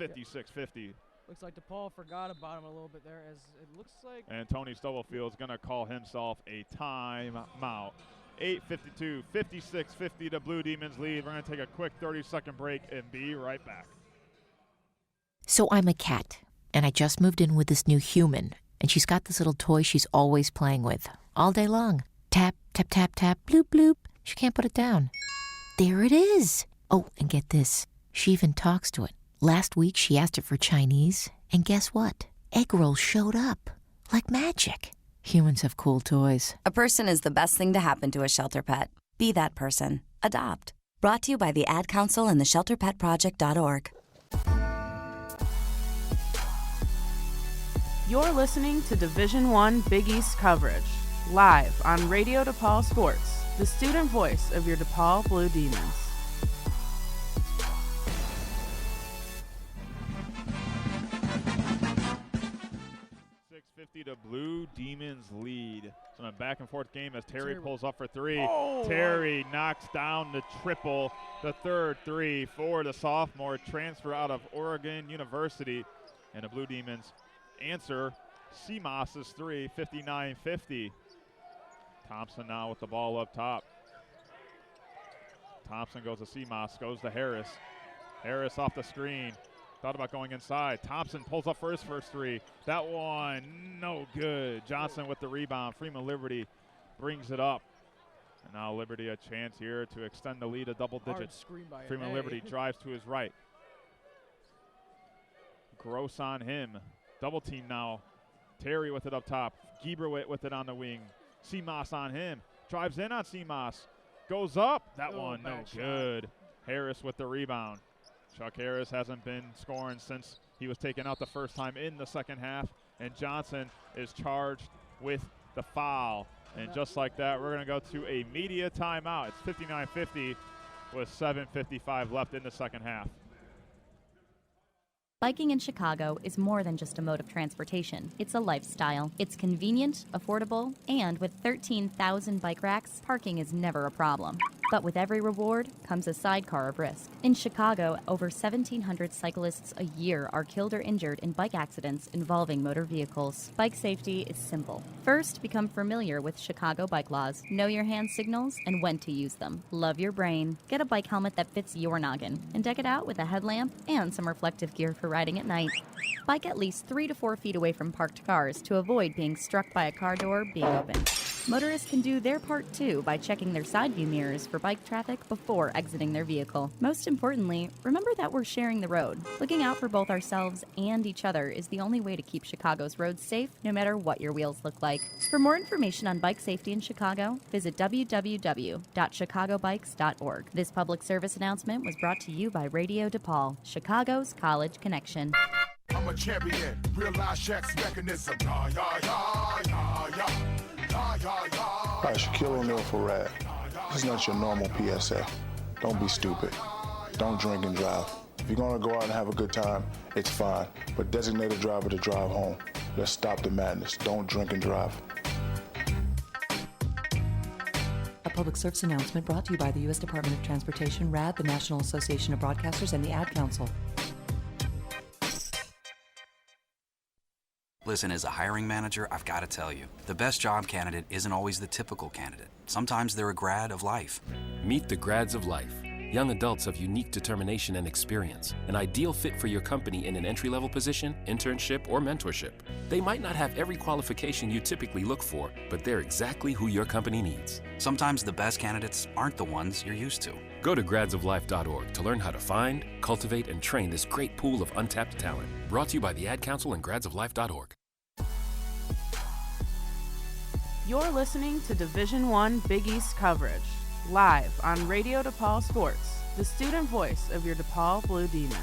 56-50. Looks like DePaul forgot about him a little bit there, as it looks like. And Tony Stubblefield's going to call himself a timeout. 8:52, 56-50 to Blue Demons lead. We're going to take a quick 30-second break and be right back. So I'm a cat, and I just moved in with this new human. And she's got this little toy she's always playing with, all day long. Tap, tap, tap, tap, bloop, bloop. She can't put it down. There it is. Oh, and get this. She even talks to it. Last week, she asked it for Chinese, and guess what? Egg rolls showed up. Like magic. Humans have cool toys. A person is the best thing to happen to a shelter pet. Be that person. Adopt. Brought to you by the Ad Council and the ShelterPetProject.org. You're listening to Division I Big East coverage, live on Radio DePaul Sports, the student voice of your DePaul Blue Demons. 6:50 to Blue Demons lead. It's a back and forth game as Terry pulls up for three. Oh, Terry knocks down the triple, the third three for the sophomore transfer out of Oregon University. And the Blue Demons answer Seamoss's three, 59-50. Thompson now with the ball up top. Thompson goes to Seamoss, goes to Harris. Harris off the screen. Thought about going inside. Thompson pulls up for his first three. That one, no good. Johnson with the rebound. Freeman Liberty brings it up. And now Liberty a chance here to extend the lead to double digits. Freeman Liberty drives to his right. Gross on him. Double team now. Terry with it up top. Gieberwit with it on the wing. Seamoss on him. Drives in on Seamoss. Goes up. That one, no good. Harris with the rebound. Chuck Harris hasn't been scoring since he was taken out the first time in the second half. And Johnson is charged with the foul. And just like that, we're going to go to a media timeout. It's 59-50 with 7:55 left in the second half. Biking in Chicago is more than just a mode of transportation. It's a lifestyle. It's convenient, affordable, and with 13,000 bike racks, parking is never a problem. But with every reward comes a sidecar of risk. In Chicago, over 1,700 cyclists a year are killed or injured in bike accidents involving motor vehicles. Bike safety is simple. First, become familiar with Chicago bike laws. Know your hand signals and when to use them. Love your brain. Get a bike helmet that fits your noggin and deck it out with a headlamp and some reflective gear for riding at night. Bike at least 3 to 4 feet away from parked cars to avoid being struck by a car door being open. Motorists can do their part too by checking their side view mirrors for bike traffic before exiting their vehicle. Most importantly, remember that we're sharing the road. Looking out for both ourselves and each other is the only way to keep Chicago's roads safe, no matter what your wheels look like. For more information on bike safety in Chicago, visit www.chicagobikes.org. This public service announcement was brought to you by Radio DePaul, Chicago's College Connection. I'm a champion, real life Shaq's mechanism. Yeah, yeah, yeah, yeah, yeah. All right, Shaquille O'Neal for Rad. This is not your normal PSA. Don't be stupid. Don't drink and drive. If you're gonna go out and have a good time, it's fine. But designate a driver to drive home. Let's stop the madness. Don't drink and drive. A public service announcement brought to you by the U.S. Department of Transportation, RAD, the National Association of Broadcasters, and the Ad Council. Listen, as a hiring manager, I've got to tell you, the best job candidate isn't always the typical candidate. Sometimes they're a grad of life. Meet the grads of life. Young adults of unique determination and experience, an ideal fit for your company in an entry-level position, internship, or mentorship. They might not have every qualification you typically look for, but they're exactly who your company needs. Sometimes the best candidates aren't the ones you're used to. Go to gradsoflife.org to learn how to find, cultivate, and train this great pool of untapped talent. Brought to you by the Ad Council and gradsoflife.org. You're listening to Division I Big East coverage, live on Radio DePaul Sports, the student voice of your DePaul Blue Demons.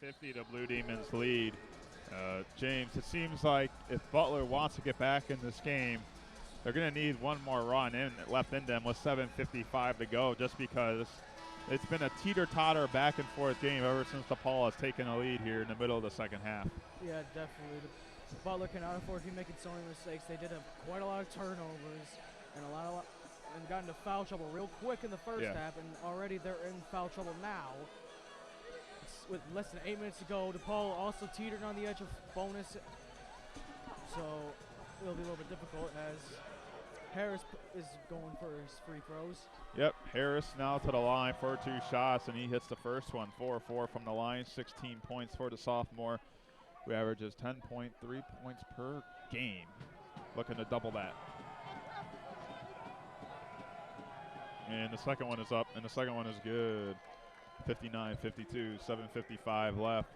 59-50 to Blue Demons lead. James, it seems like if Butler wants to get back in this game, they're going to need one more run left in them with 7:55 to go, just because it's been a teeter-totter back-and-forth game ever since DePaul has taken a lead here in the middle of the second half. Yeah, definitely. The Butler cannot afford to be making so many mistakes. They did have quite a lot of turnovers and and got into foul trouble real quick in the first half, and already they're in foul trouble now. With less than 8 minutes to go, DePaul also teetered on the edge of bonus, so it'll be a little bit difficult as Harris is going for his free throws. Yep, Harris now to the line for 2 shots, and he hits the first one. 4-4 from the line, 16 points for the sophomore, who averages 10.3 points per game. Looking to double that. And the second one is up, and the second one is good. 59-52, 7:55 left.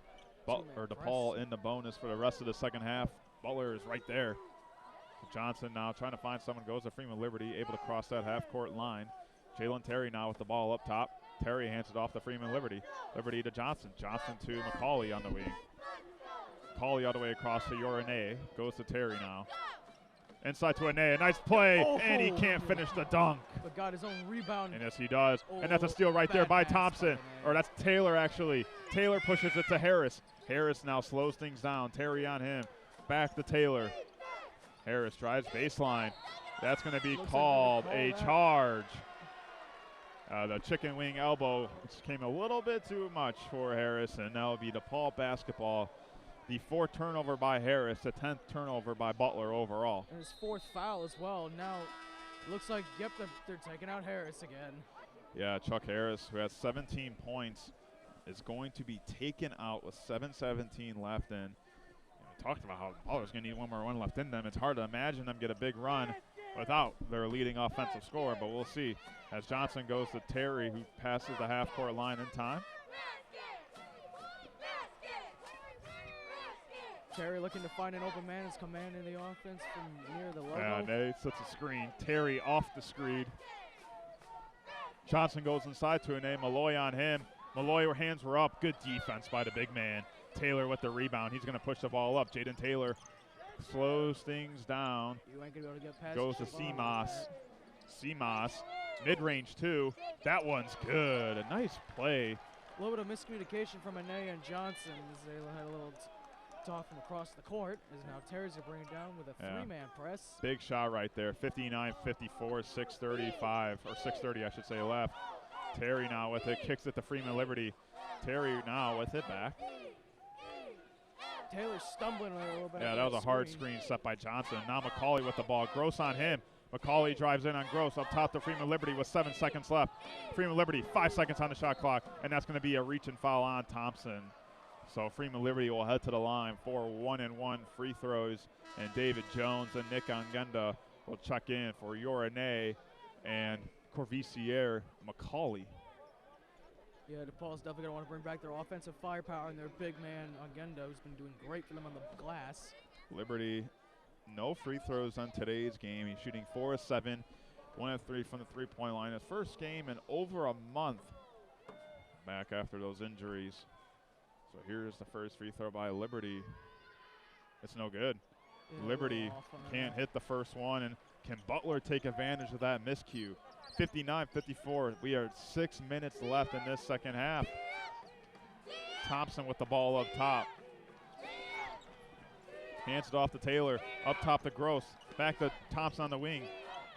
DePaul in the bonus for the rest of the second half. Butler is right there. Johnson now trying to find someone, goes to Freeman Liberty, able to cross that half-court line. Jalen Terry now with the ball up top. Terry hands it off to Freeman Liberty. Liberty to Johnson. Johnson to McCauley on the wing. McCauley all the way across to Yorane. Goes to Terry now. Inside to Ane. A nice play, and he can't finish the dunk. But got his own rebound. And yes, he does. And that's a steal right there by Thompson. Or that's Taylor, actually. Taylor pushes it to Harris. Harris now slows things down. Terry on him. Back to Taylor. Harris drives baseline. That's going to be called a charge. The chicken wing elbow came a little bit too much for Harris, and now it'll be DePaul basketball. The 4th turnover by Harris, the 10th turnover by Butler overall. And his 4th foul as well. Now, looks like, yep, they're taking out Harris again. Yeah, Chuck Harris, who has 17 points, is going to be taken out with 7:17 left. And we talked about how Butler's going to need one more run left in them. It's hard to imagine them get a big run without their leading offensive scorer, but we'll see. As Johnson goes to Terry, who passes the half-court line in time. Terry looking to find an open man, is commanding the offense from near the logo. Yeah, Nate sets a screen. Terry off the screen. Johnson goes inside to Ane. Malloy on him. Malloy, hands were up. Good defense by the big man. Taylor with the rebound. He's going to push the ball up. Jaden Taylor slows things down. You ain't going to be able to get past goes to Seamoss. Seamoss, mid-range too. That one's good. A nice play. A little bit of miscommunication from Ane and Johnson as they had a little talk from across the court. As now Terry's going to bring it down with a 3-man press. Big shot right there. 59-54, 6:35, or 6:30 I should say left. Terry now with it, kicks it to Freeman Liberty. Terry now with it back. Taylor stumbling a little bit. Yeah, that was a hard screen set by Johnson. Now McCauley with the ball. Gross on him. McCauley drives in on Gross up top to Freeman Liberty with 7 seconds left. Freeman Liberty, 5 seconds on the shot clock, and that's going to be a reach and foul on Thompson. So Freeman Liberty will head to the line for 1-and-1 free throws, and David Jones and Nick Ongenda will check in for Yorane and Corvisier McCauley. Yeah, DePaul's definitely going to want to bring back their offensive firepower and their big man, Ongenda, who's been doing great for them on the glass. Liberty, no free throws on today's game. He's shooting 4 of 7, 1 of 3 from the three-point line. His first game in over a month back after those injuries. So here's the first free throw by Liberty. It's no good. Yeah, Liberty can't hit the first one, and can Butler take advantage of that miscue? 59-54. We are 6 minutes left in this second half. Thompson with the ball up top. Hands it off to Taylor. Up top to Gross. Back to Thompson on the wing.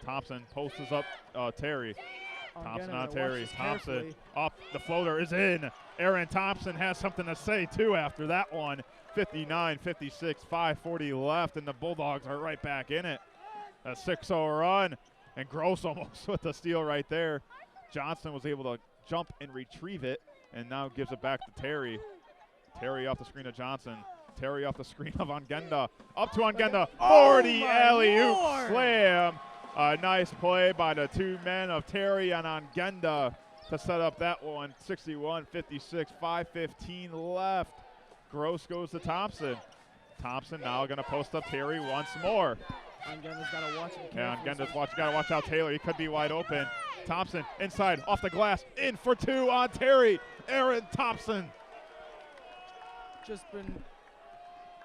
Thompson posts up Terry. Thompson on Terry. Thompson up. The floater is in. Aaron Thompson has something to say, too, after that one. 59-56, 5:40 left, and the Bulldogs are right back in it. A 6-0 run, and Gross almost with the steal right there. Johnson was able to jump and retrieve it, and now gives it back to Terry. Terry off the screen of Johnson. Terry off the screen of Ongenda. Up to Ongenda. 40 alley-oop slam. A nice play by the two men of Terry and Ongenda to set up that one. 61-56, 5:15 left. Gross goes to Thompson. Thompson now going to post up Terry once more. Ongenda's got to watch him. Yeah, Ongenda's got to watch out Taylor. He could be wide open. Thompson inside, off the glass, in for two on Terry. Aaron Thompson.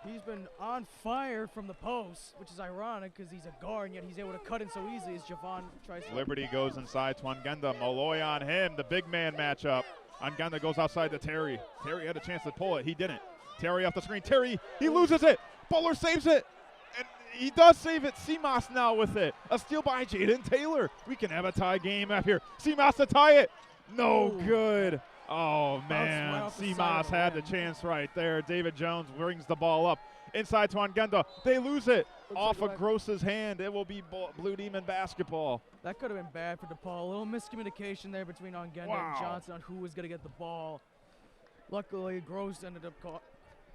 He's been on fire from the post, which is ironic because he's a guard, and yet he's able to cut in so easily as Javon tries to. Liberty goes inside to Ongenda. Malloy on him, the big man matchup. Ongenda goes outside to Terry. Terry had a chance to pull it. He didn't. Terry off the screen. Terry, he loses it. Butler saves it. And he does save it. Seamoss now with it. A steal by Jaden Taylor. We can have a tie game up here. Seamoss to tie it. No good. Oh, man. Seamoss had the chance right there. David Jones brings the ball up inside to Ongenda. They lose it. off of Gross's hand. It will be Blue Demon basketball. That could have been bad for DePaul. A little miscommunication there between Ongenda and Johnson on who was going to get the ball. Luckily, Gross ended up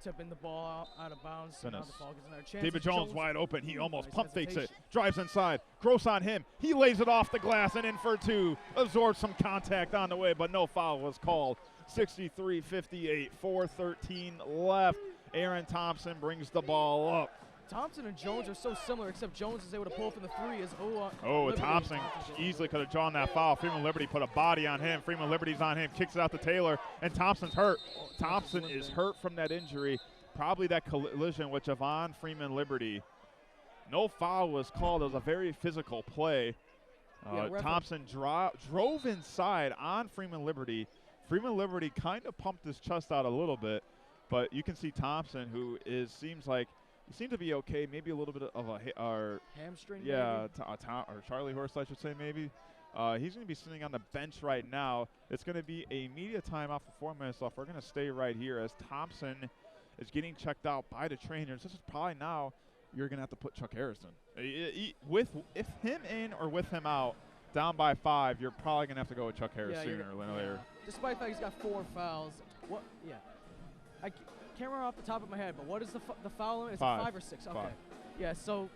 tipping the ball out of bounds. So now DePaul gets another chance. David Jones wide open. He almost pump fakes it. Drives inside. Gross on him. He lays it off the glass and in for two. Absorbs some contact on the way, but no foul was called. 63-58, 4:13 left. Aaron Thompson brings the ball up. Thompson and Jones are so similar, except Jones is able to pull from the three. Thompson easily could have drawn that foul. Freeman Liberty put a body on him. Freeman Liberty's on him, kicks it out to Taylor, and Thompson's hurt. Thompson is hurt from that injury, probably that collision with Javon Freeman Liberty. No foul was called. It was a very physical play. Thompson drove inside on Freeman Liberty. Freeman Liberty kind of pumped his chest out a little bit, but you can see Thompson, who seems to be okay. Maybe a little bit of a hamstring. Yeah, or Charlie horse, I should say, maybe. He's going to be sitting on the bench right now. It's going to be a media timeout for 4 minutes left. We're going to stay right here as Thompson is getting checked out by the trainers. This is probably now you're going to have to put Chuck Harrison. If him in or with him out, down by 5, you're probably going to have to go with Chuck Harris sooner or later. Despite the fact he's got 4 fouls. I can't remember off the top of my head, but what is the foul limit? Is it 5 or 6? Okay. 5. Yeah, so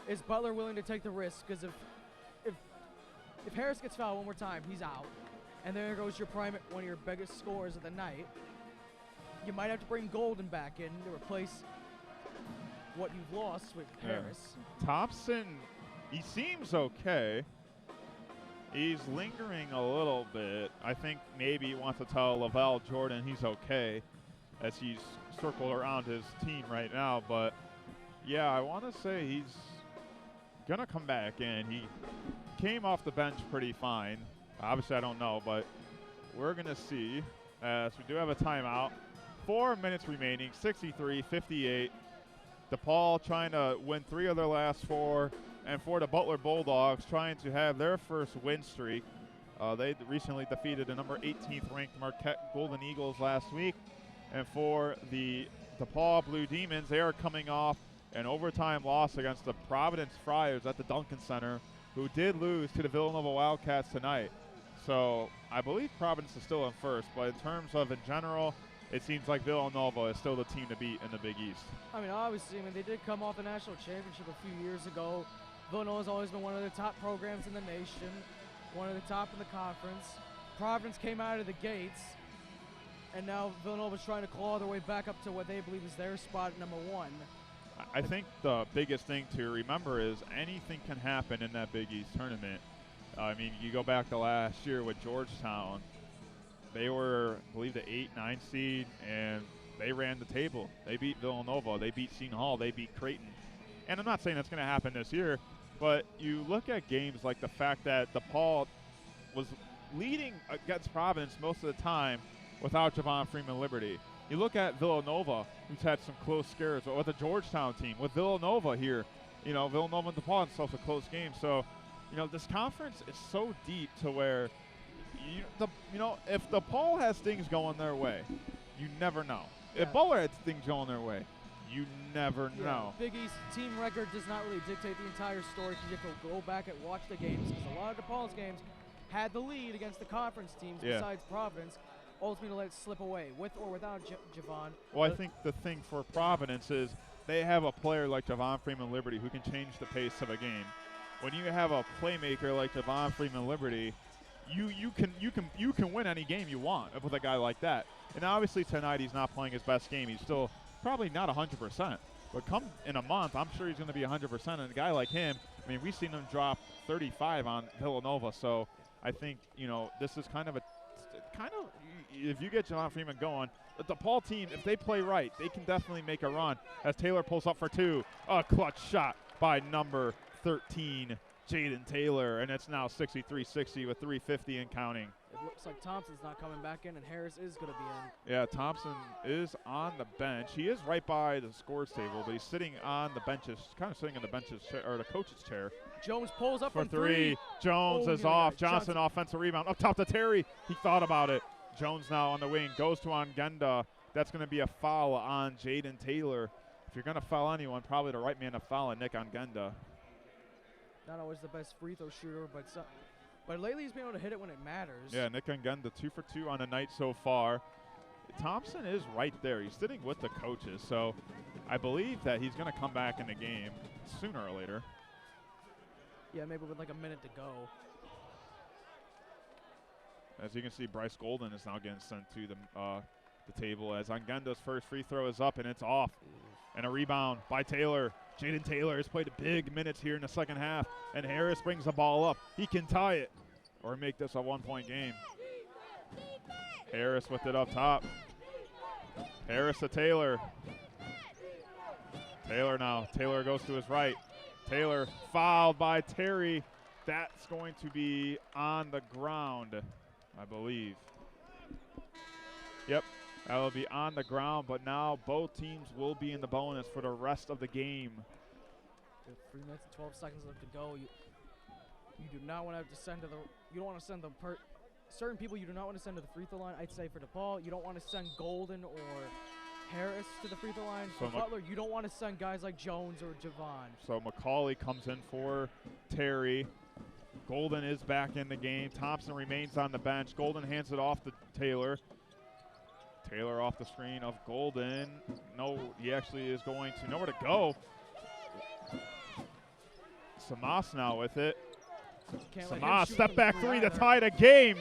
is Butler willing to take the risk? Because if Harris gets fouled one more time, he's out. And there goes one of your biggest scorers of the night. You might have to bring Golden back in to replace what you've lost with Harris. Thompson, he seems okay. He's lingering a little bit. I think maybe he wants to tell Lavelle Jordan he's okay as he's circled around his team right now. But, yeah, I want to say he's going to come back in. He came off the bench pretty fine. Obviously, I don't know, but we're going to see as we do have a timeout. 4 minutes remaining, 63-58. DePaul trying to win 3 of their last 4. And for the Butler Bulldogs, trying to have their first win streak. They recently defeated the number 18th ranked Marquette Golden Eagles last week. And for the DePaul Blue Demons, they are coming off an overtime loss against the Providence Friars at the Duncan Center, who did lose to the Villanova Wildcats tonight. So I believe Providence is still in first, but in terms of in general, it seems like Villanova is still the team to beat in the Big East. Obviously, they did come off a national championship a few years ago. Villanova's always been one of the top programs in the nation, one of the top in the conference. Providence came out of the gates, and now Villanova's trying to claw their way back up to what they believe is their spot at number 1. I think the biggest thing to remember is anything can happen in that Big East tournament. You go back to last year with Georgetown. They were, I believe, the 8-9 seed, and they ran the table. They beat Villanova. They beat Seton Hall. They beat Creighton. And I'm not saying that's going to happen this year, but you look at games like the fact that DePaul was leading against Providence most of the time without Javon Freeman Liberty. You look at Villanova, who's had some close scares, or with the Georgetown team, with Villanova here. Villanova and DePaul and stuff's a close game. So, this conference is so deep to where, if DePaul has things going their way, you never know. If Butler has things going their way, you never know. Big East team record does not really dictate the entire story because you have to go back and watch the games, because a lot of DePaul's games had the lead against the conference teams besides Providence, ultimately let it slip away, with or without Javon. Well, I think the thing for Providence is they have a player like Javon Freeman Liberty who can change the pace of a game. When you have a playmaker like Javon Freeman Liberty, you can win any game you want with a guy like that. And obviously tonight he's not playing his best game. He's still probably not 100%, but come in a month, I'm sure he's going to be 100%. And a guy like him, we've seen him drop 35 on Villanova. So I think this is kind of if you get Javon Freeman going, the DePaul team, if they play right, they can definitely make a run. As Taylor pulls up for 2, a clutch shot by number 13, Jaden Taylor, and it's now 63-60 with 3:50 and counting. It looks like Thompson's not coming back in, and Harris is going to be in. Yeah, Thompson is on the bench. He is right by the scores table, but he's sitting on the benches, kind of sitting in the benches or the coach's chair. Jones pulls up for from 3. Jones is off. Johnson offensive rebound up top to Terry. He thought about it. Jones now on the wing goes to Ongenda. That's going to be a foul on Jaden Taylor. if you're going to foul anyone, probably the right man to foul is Nick Ongenda. Not always the best free throw shooter, but lately he's been able to hit it when it matters. Yeah, Nick Ongenda 2 for 2 on the night so far. Thompson is right there. He's sitting with the coaches, so I believe that he's going to come back in the game sooner or later. Yeah, maybe with like a minute to go. As you can see, Bryce Golden is now getting sent to the table as Ongenda's first free throw is up and it's off. And a rebound by Taylor. Jaden Taylor has played big minutes here in the second half, and Harris brings the ball up. He can tie it or make this a one-point game. Harris with it up top. Harris to Taylor. Taylor now. Taylor goes to his right. Taylor fouled by Terry. That's going to be on the ground, I believe. Yep, that will be on the ground, but now both teams will be in the bonus for the rest of the game. With 3 minutes and 12 seconds left to go, you do not want to have to send to the. You don't want to send the certain people. You do not want to send to the free throw line. I'd say for DePaul, you don't want to send Golden or Harris to the free throw line. For Butler, you don't want to send guys like Jones or Javon. So McCauley comes in for Terry. Golden is back in the game. Thompson remains on the bench. Golden hands it off to Taylor. Taylor off the screen of Golden. No, he actually is going to nowhere to go. Samas now with it. Samas, step back three to tie the game.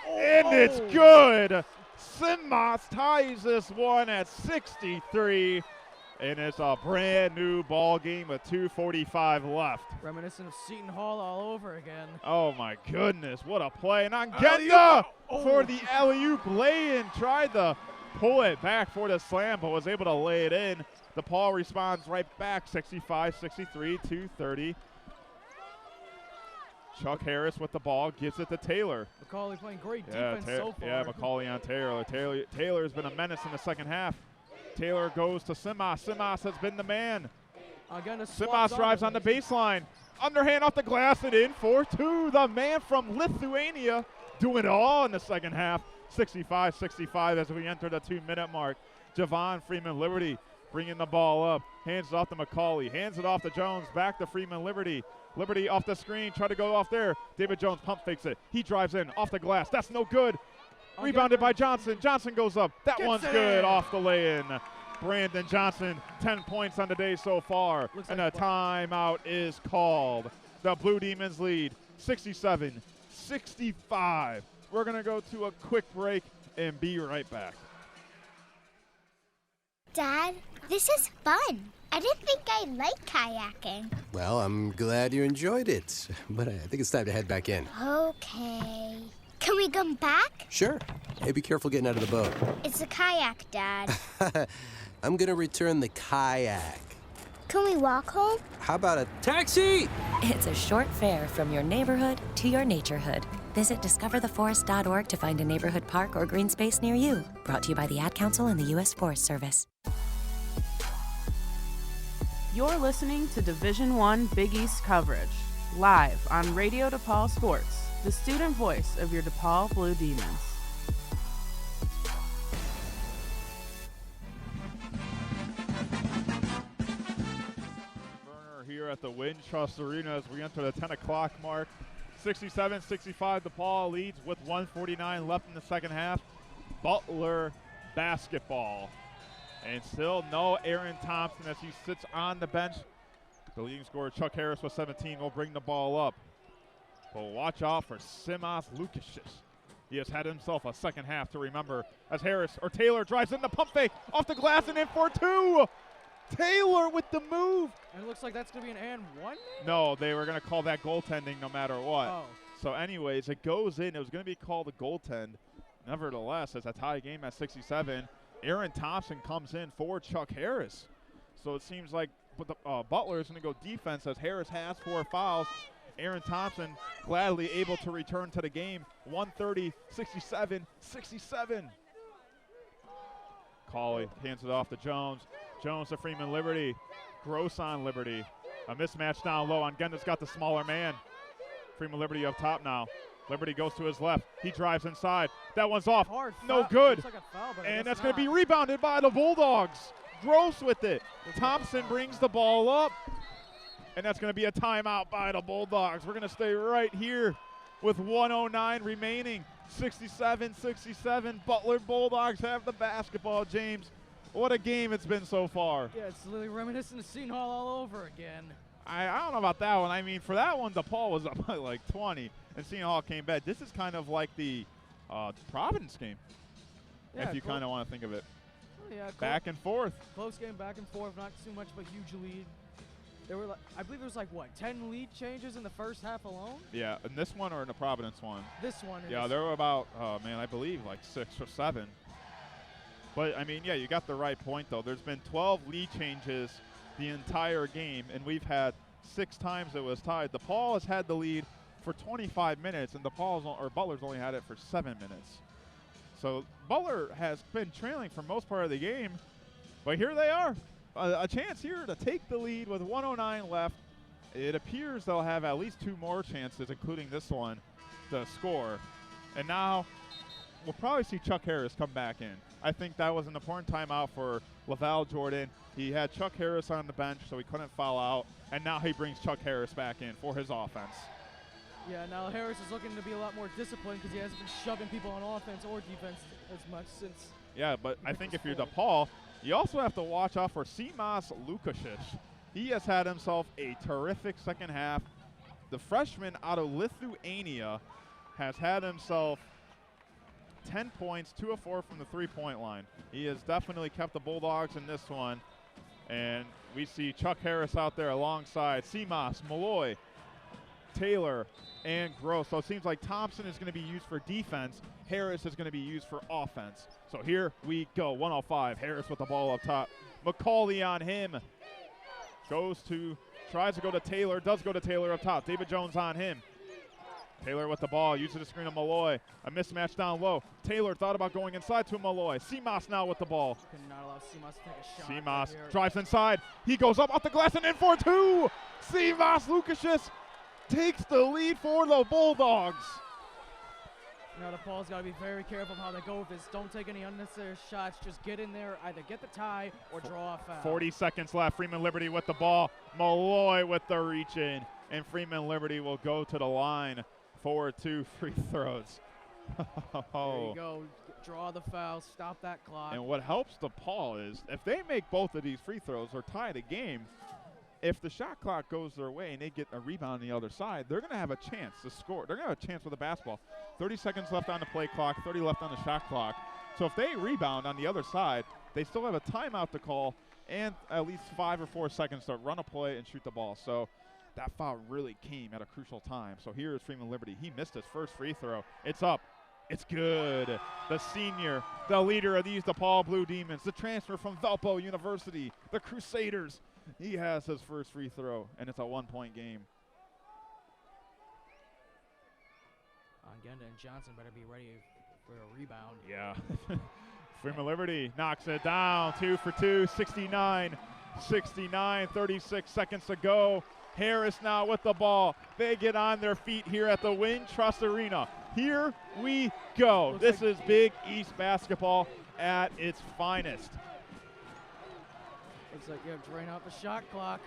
And it's good. Samas ties this one at 63. And it's a brand new ball game with 2:45 left. Reminiscent of Seton Hall all over again. Oh my goodness, what a play. And Ongenda for the alley-oop lay-in. Tried to pull it back for the slam, but was able to lay it in. DePaul responds right back, 65-63, 2:30. Chuck Harris with the ball, gives it to Taylor. McCauley playing great defense so far. Yeah, McCauley on Taylor. Taylor has been a menace in the second half. Taylor goes to Simas. Simas has been the man. Simas drives on the baseline. Underhand off the glass and in for two. The man from Lithuania doing it all in the second half. 65-65 as we enter the 2-minute mark. Javon Freeman Liberty bringing the ball up. Hands it off to McCauley. Hands it off to Jones. Back to Freeman Liberty. Liberty off the screen. Try to go off there. David Jones pump fakes it. He drives in off the glass. That's no good. Rebounded by Johnson. Johnson goes up. That one's good off the lay-in. Brandon Johnson, 10 points on the day so far. And a timeout is called. The Blue Demons lead 67-65. We're going to go to a quick break and be right back. Dad, this is fun. I didn't think I liked kayaking. Well, I'm glad you enjoyed it, but I think it's time to head back in. Okay. Can we come back? Sure. Hey, be careful getting out of the boat. It's a kayak, Dad. I'm gonna return the kayak. Can we walk home? How about a taxi? It's a short fare from your neighborhood to your naturehood. Visit discovertheforest.org to find a neighborhood park or green space near you. Brought to you by the Ad Council and the U.S. Forest Service. You're listening to Division I Big East coverage, live on Radio DePaul Sports, the student voice of your DePaul Blue Demons. Burner here at the Wintrust Arena as we enter the 10 o'clock mark. 67-65, DePaul leads with 1:49 left in the second half. Butler basketball. And still no Aaron Thompson as he sits on the bench. The leading scorer, Chuck Harris, with 17, will bring the ball up. But watch out for Simas Lukashis. He has had himself a second half to remember as Taylor drives in the pump fake off the glass and in for two. Taylor with the move. And it looks like that's going to be an and one? No, they were going to call that goaltending no matter what. Oh. So anyways, it goes in. It was going to be called a goaltend. Nevertheless, it's a tie game at 67. Aaron Thompson comes in for Chuck Harris. So it seems like Butler is going to go defense as Harris has 4 fouls. Aaron Thompson gladly able to return to the game. 130-67. Cauley hands it off to Jones. Jones to Freeman Liberty. Gross on Liberty. A mismatch down low. Ongenda's got the smaller man. Freeman Liberty up top now. Liberty goes to his left. He drives inside. That one's off. No good. Like a foul, and that's going to be rebounded by the Bulldogs. Gross with it. Thompson brings the ball up, and that's going to be a timeout by the Bulldogs. We're going to stay right here with 1:09 remaining. 67-67. Butler Bulldogs have the basketball, James. What a game it's been so far. Yeah, it's literally reminiscent of Seton Hall all over again. I don't know about that one. I mean, for that one, DePaul was up by like 20, and Seton Hall came back. This is kind of like the Providence game, if you kind of want to think of it. Yeah, back and forth. Close game, back and forth, not too much of a huge lead. There were, I believe there was like, what, 10 lead changes in the first half alone? Yeah, in this one or in the Providence one? This one. Yeah, there were about, I believe like 6 or 7. But, I mean, yeah, you got the right point, though. There's been 12 lead changes the entire game, and we've had 6 times it was tied. DePaul has had the lead for 25 minutes, and Butler's only had it for 7 minutes. So Butler has been trailing for most part of the game, but here they are. A chance here to take the lead with 1:09 left. It appears they'll have at least 2 more chances, including this one, to score. And now we'll probably see Chuck Harris come back in. I think that was an important timeout for Laval Jordan. He had Chuck Harris on the bench, so he couldn't foul out. And now he brings Chuck Harris back in for his offense. Yeah, now Harris is looking to be a lot more disciplined because he hasn't been shoving people on offense or defense as much since. Yeah, but I think if you're DePaul, you also have to watch out for Simas Lukasic. He has had himself a terrific second half. The freshman out of Lithuania has had himself 10 points, 2 of 4 from the three-point line. He has definitely kept the Bulldogs in this one. And we see Chuck Harris out there alongside Simas, Malloy, Taylor, and Gross. So it seems like Thompson is going to be used for defense. Harris is going to be used for offense. So here we go. 105. Harris with the ball up top. McCauley on him. Tries to go to Taylor. Does go to Taylor up top. David Jones on him. Taylor with the ball. Uses the screen of Malloy. A mismatch down low. Taylor thought about going inside to Malloy. Simas now with the ball. Could not allow Simas to take a shot. Simas drives inside. He goes up off the glass and in for 2. Simas Lukasic takes the lead for the Bulldogs. Now DePaul's got to be very careful of how they go with this. Don't take any unnecessary shots. Just get in there, either get the tie or draw a foul. 40 seconds left. Freeman Liberty with the ball. Malloy with the reach in. And Freeman Liberty will go to the line for 2 free throws. There you go. Draw the foul. Stop that clock. And what helps DePaul is if they make both of these free throws or tie the game, if the shot clock goes their way and they get a rebound on the other side, they're going to have a chance to score. They're going to have a chance with the basketball. 30 seconds left on the play clock, 30 left on the shot clock. So if they rebound on the other side, they still have a timeout to call and at least 5 or 4 seconds to run a play and shoot the ball. So that foul really came at a crucial time. So here is Freeman Liberty. He missed his first free throw. It's up. It's good. The senior, the leader of these DePaul Blue Demons, the transfer from Valpo University, the Crusaders. He has his first free throw, and it's a 1-point game. Genda and Johnson better be ready for a rebound. Yeah. Freeman Liberty knocks it down. 2 for 2, 69, 36 seconds to go. Harris now with the ball. They get on their feet here at the Wintrust Arena. Here we go. This is Big East basketball at its finest. Looks like you have to drain out the shot clock.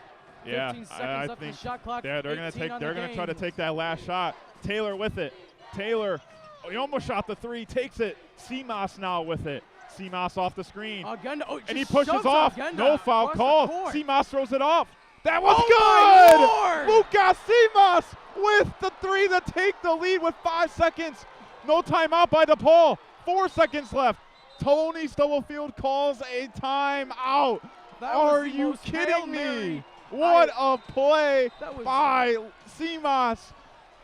Yeah, 15 seconds left on the shot clock. Yeah, they're gonna try to take that last shot. Taylor with it. Taylor, he almost shot the 3, takes it. Simas now with it. Simas off the screen. And he pushes off. No foul call. Simas throws it off. That was good! Lucas Simas with the 3 to take the lead with 5 seconds. No timeout by DePaul. 4 seconds left. Tony Stubblefield calls a timeout. Are you kidding me? What a play by Simas.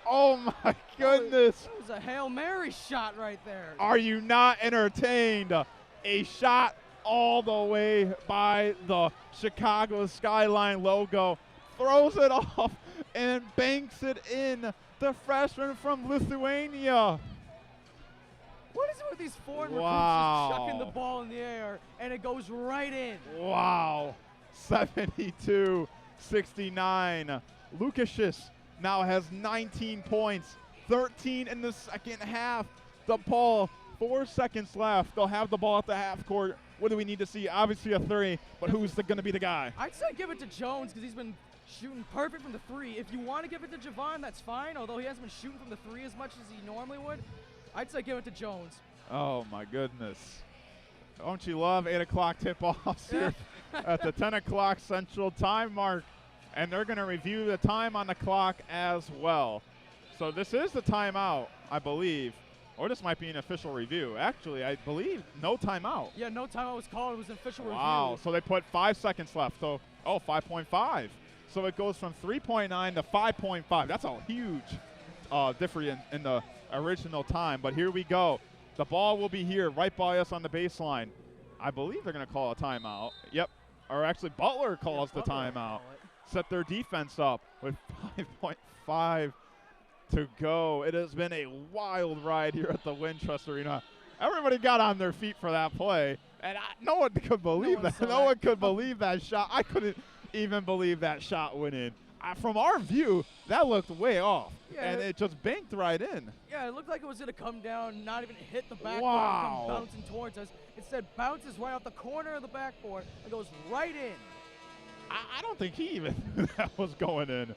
Oh my goodness. That was a Hail Mary shot right there. Are you not entertained? A shot all the way by the Chicago Skyline logo. Throws it off and banks it in. The freshman from Lithuania. What is it with these foreign recruits just chucking the ball in the air and it goes right in? Wow. 72-69. Lukasic now has 19 points, 13 in the second half. DePaul, 4 seconds left. They'll have the ball at the half court. What do we need to see? Obviously a 3, but who's going to be the guy? I'd say give it to Jones because he's been shooting perfect from the 3. If you want to give it to Javon, that's fine, although he hasn't been shooting from the 3 as much as he normally would. I'd say give it to Jones. Oh, my goodness. Don't you love 8 o'clock tip-offs here at the 10 o'clock Central Time mark? And they're going to review the time on the clock as well. So this is the timeout, I believe. Or this might be an official review. Actually, I believe no timeout. Yeah, no timeout was called. It was an official review. Wow, so they put 5 seconds left. So, 5.5. So it goes from 3.9 to 5.5. That's a huge difference in the original time. But here we go. The ball will be here right by us on the baseline. I believe they're going to call a timeout. Yep. Or actually, Butler calls the timeout. Set their defense up with 5.5 to go. It has been a wild ride here at the Wintrust Arena. Everybody got on their feet for that play, and no one could believe that. No one could believe that shot. I couldn't even believe that shot went in. From our view, that looked way off, and it just banked right in. Yeah, it looked like it was going to come down, not even hit the backboard, Wow. and come bouncing towards us. Instead, bounces right off the corner of the backboard and goes right in. I don't think he even knew that was going in.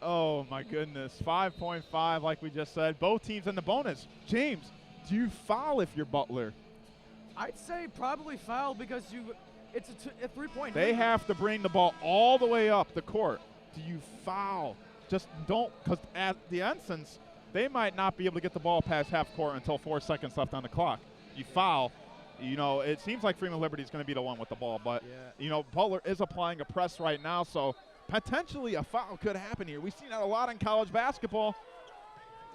Oh, my goodness. 5.5, like we just said. Both teams in the bonus. James, do you foul if you're Butler? I'd say probably foul because it's a 3-point. They have to bring the ball all the way up the court. Do you foul? Just don't, because at the instance, they might not be able to get the ball past half court until 4 seconds left on the clock. You foul. You know, it seems like Freeman Liberty is going to be the one with the ball, but, you know, Butler is applying a press right now, so potentially a foul could happen here. We've seen that a lot in college basketball.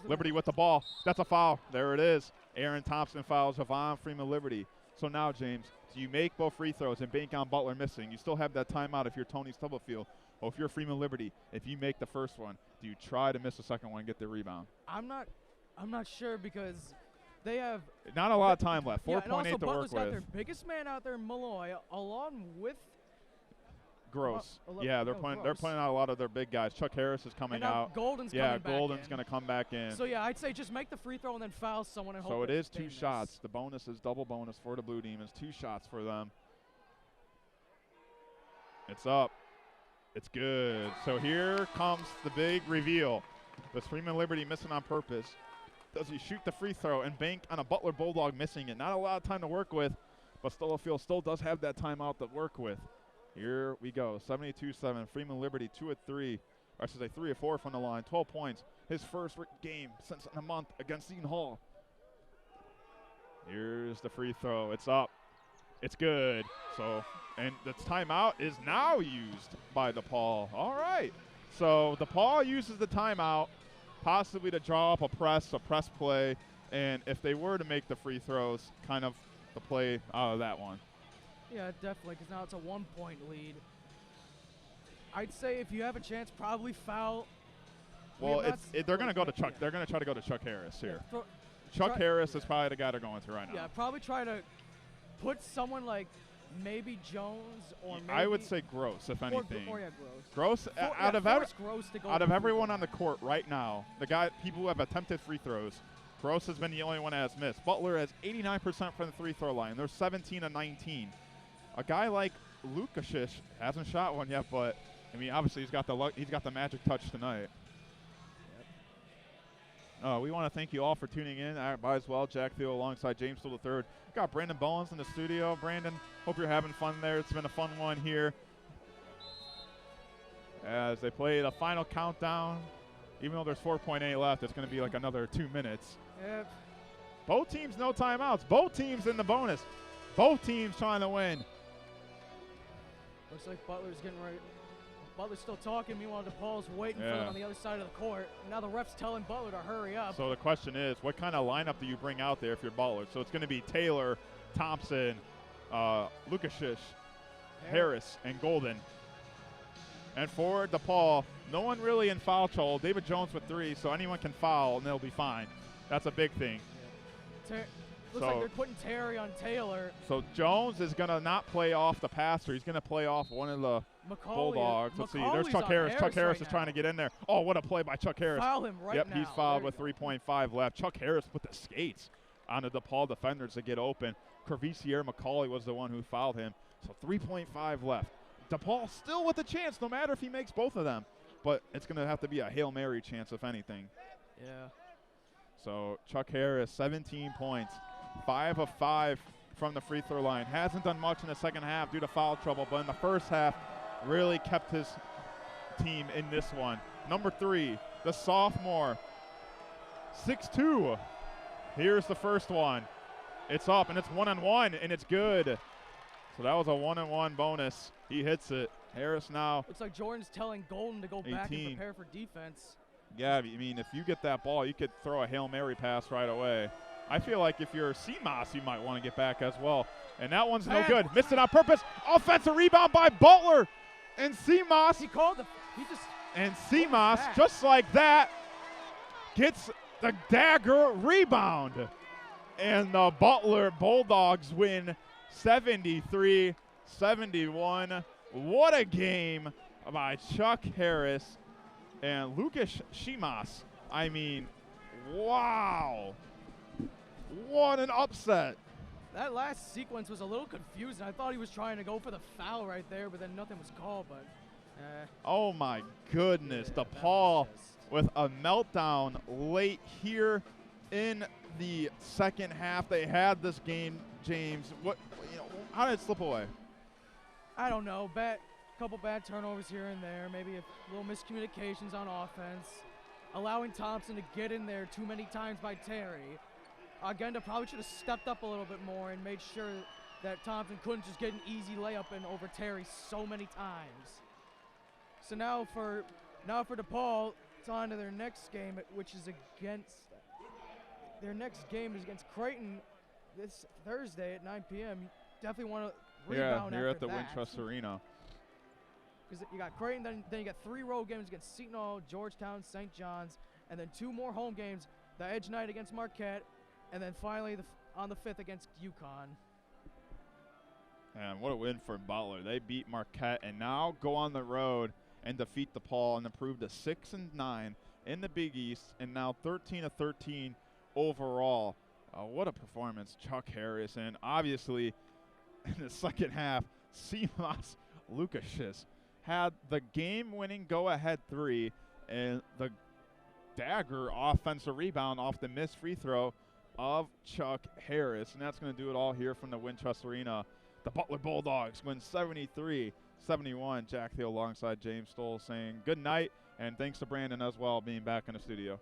Liberty with the ball. That's a foul. There it is. Aaron Thompson fouls Javon Freeman Liberty. So now, James, do you make both free throws and bank on Butler missing? You still have that timeout if you're Tony Stubblefield. Or if you're Freeman Liberty, if you make the first one, do you try to miss the second one and get the rebound? I'm not sure because they have not a lot of time left. 4.8 and also to Butler's work got with. their biggest man out there, Malloy, along with Gross. Yeah, they're playing out a lot of their big guys. Chuck Harris is coming out. Golden's coming back Golden's in. going to come back in. So yeah, I'd say just make the free throw and then foul someone and hope. So it is 2 miss. shots. The bonus is double bonus for the Blue Demons. 2 shots for them. It's up. It's good. So here comes the big reveal. Does Freeman Liberty missing on purpose? Does he shoot the free throw and bank on a Butler Bulldog missing it? Not a lot of time to work with, but Stubblefield still does have that timeout to work with. Here we go. 72-7. Freeman Liberty 2 of 3. Or I should say 3 of 4 from the line. 12 points. His first game since a month against Seton Hall. Here's the free throw. It's up. It's good. So, and the timeout is now used by DePaul. All right. So DePaul uses the timeout possibly to draw up a press play, and if they were to make the free throws, kind of the play out of that one. Yeah, definitely, because now it's a 1-point lead. I'd say if you have a chance, probably foul. Well, they're going to go to Chuck. They're going to try to go to Chuck Harris here. Chuck Harris is probably the guy they're going to right now. Yeah, probably try to put someone like maybe Jones or maybe I would say Gross, if anything. Or Gross. Out of to everyone on the court right now, people who have attempted free throws, Gross has been the only one that has missed. Butler has 89% from the free-throw line. They're 17 of 19. A guy like Lukasic hasn't shot one yet, but I mean, obviously he's got the magic touch tonight. We want to thank you all for tuning in. Might as well, Jack Thiel alongside James Thiel III. Got Brandon Bowens in the studio. Brandon, hope you're having fun there. It's been a fun one here. As they play the final countdown, even though there's 4.8 left, it's going to be like another 2 minutes. Yep. Both teams no timeouts. Both teams in the bonus. Both teams trying to win. Looks like Butler's getting ready. Butler's still talking. Meanwhile, DePaul's waiting for them on the other side of the court. Now the ref's telling Butler to hurry up. So the question is, what kind of lineup do you bring out there if you're Butler? So it's going to be Taylor, Thompson, Lukasic, Harris, and Golden. And for DePaul, no one really in foul trouble. David Jones with 3, so anyone can foul, and they'll be fine. That's a big thing. Looks like they're putting Terry on Taylor. So Jones is going to not play off the passer. He's going to play off one of the Bulldogs. Let's see. There's Chuck Harris. Chuck Harris is trying to get in there. Oh, what a play by Chuck Harris. Foul him right now. Yep, he's fouled with 3.5 left. Chuck Harris with the skates on the DePaul defenders to get open. Crevissier McCauley was the one who fouled him. So 3.5 left. DePaul still with a chance, no matter if he makes both of them. But it's going to have to be a Hail Mary chance, if anything. Yeah. So Chuck Harris, 17 points, 5 of 5 from the free throw line. Hasn't done much in the second half due to foul trouble, but in the first half really kept his team in this one. Number 3, the sophomore, 6'2". Here's the first one. It's up, and it's 1-on-1, and it's good. So that was a 1-on-1 bonus. He hits it. Harris now. Looks like Jordan's telling Golden to go 18. back and prepare for defense. Yeah, I mean, if you get that ball, you could throw a Hail Mary pass right away. I feel like if you're CMOS, you might want to get back as well. And that one's no good. Missed it on purpose. Offensive rebound by Butler. And CMOS. He called the. He just. And CMOS, just like that, gets the dagger rebound. And the Butler Bulldogs win 73-71. What a game by Chuck Harris and Lucas Shimas. I mean, wow. What an upset. That last sequence was a little confusing. I thought he was trying to go for the foul right there, but then nothing was called. But oh, my goodness. DePaul with a meltdown late here in the second half. They had this game, James. How did it slip away? I don't know. Couple bad turnovers here and there. Maybe a little miscommunications on offense. Allowing Thompson to get in there too many times by Terry. Agenda probably should have stepped up a little bit more and made sure that Thompson couldn't just get an easy layup in over Terry so many times. So now for DePaul, it's on to their next game, which is against Creighton this Thursday at 9 p.m. You definitely want to rebound here after at the that. Wintrust Arena. Because you got Creighton, then you got 3 road games against Seton Hall, Georgetown, St. John's, and then 2 more home games, the Edge night against Marquette, and then finally on the 5th against UConn. And what a win for Butler. They beat Marquette and now go on the road and defeat DePaul and improve to 6-9 in the Big East and now 13-13 overall. What a performance, Chuck Harris. And obviously in the second half, CMOS Lukashis had the game-winning go-ahead 3 and the dagger offensive rebound off the missed free throw of Chuck Harris. And that's going to do it all here from the Wintrust Arena. The Butler Bulldogs win 73-71. Jack Thiel alongside James Stoll saying good night, and thanks to Brandon as well being back in the studio.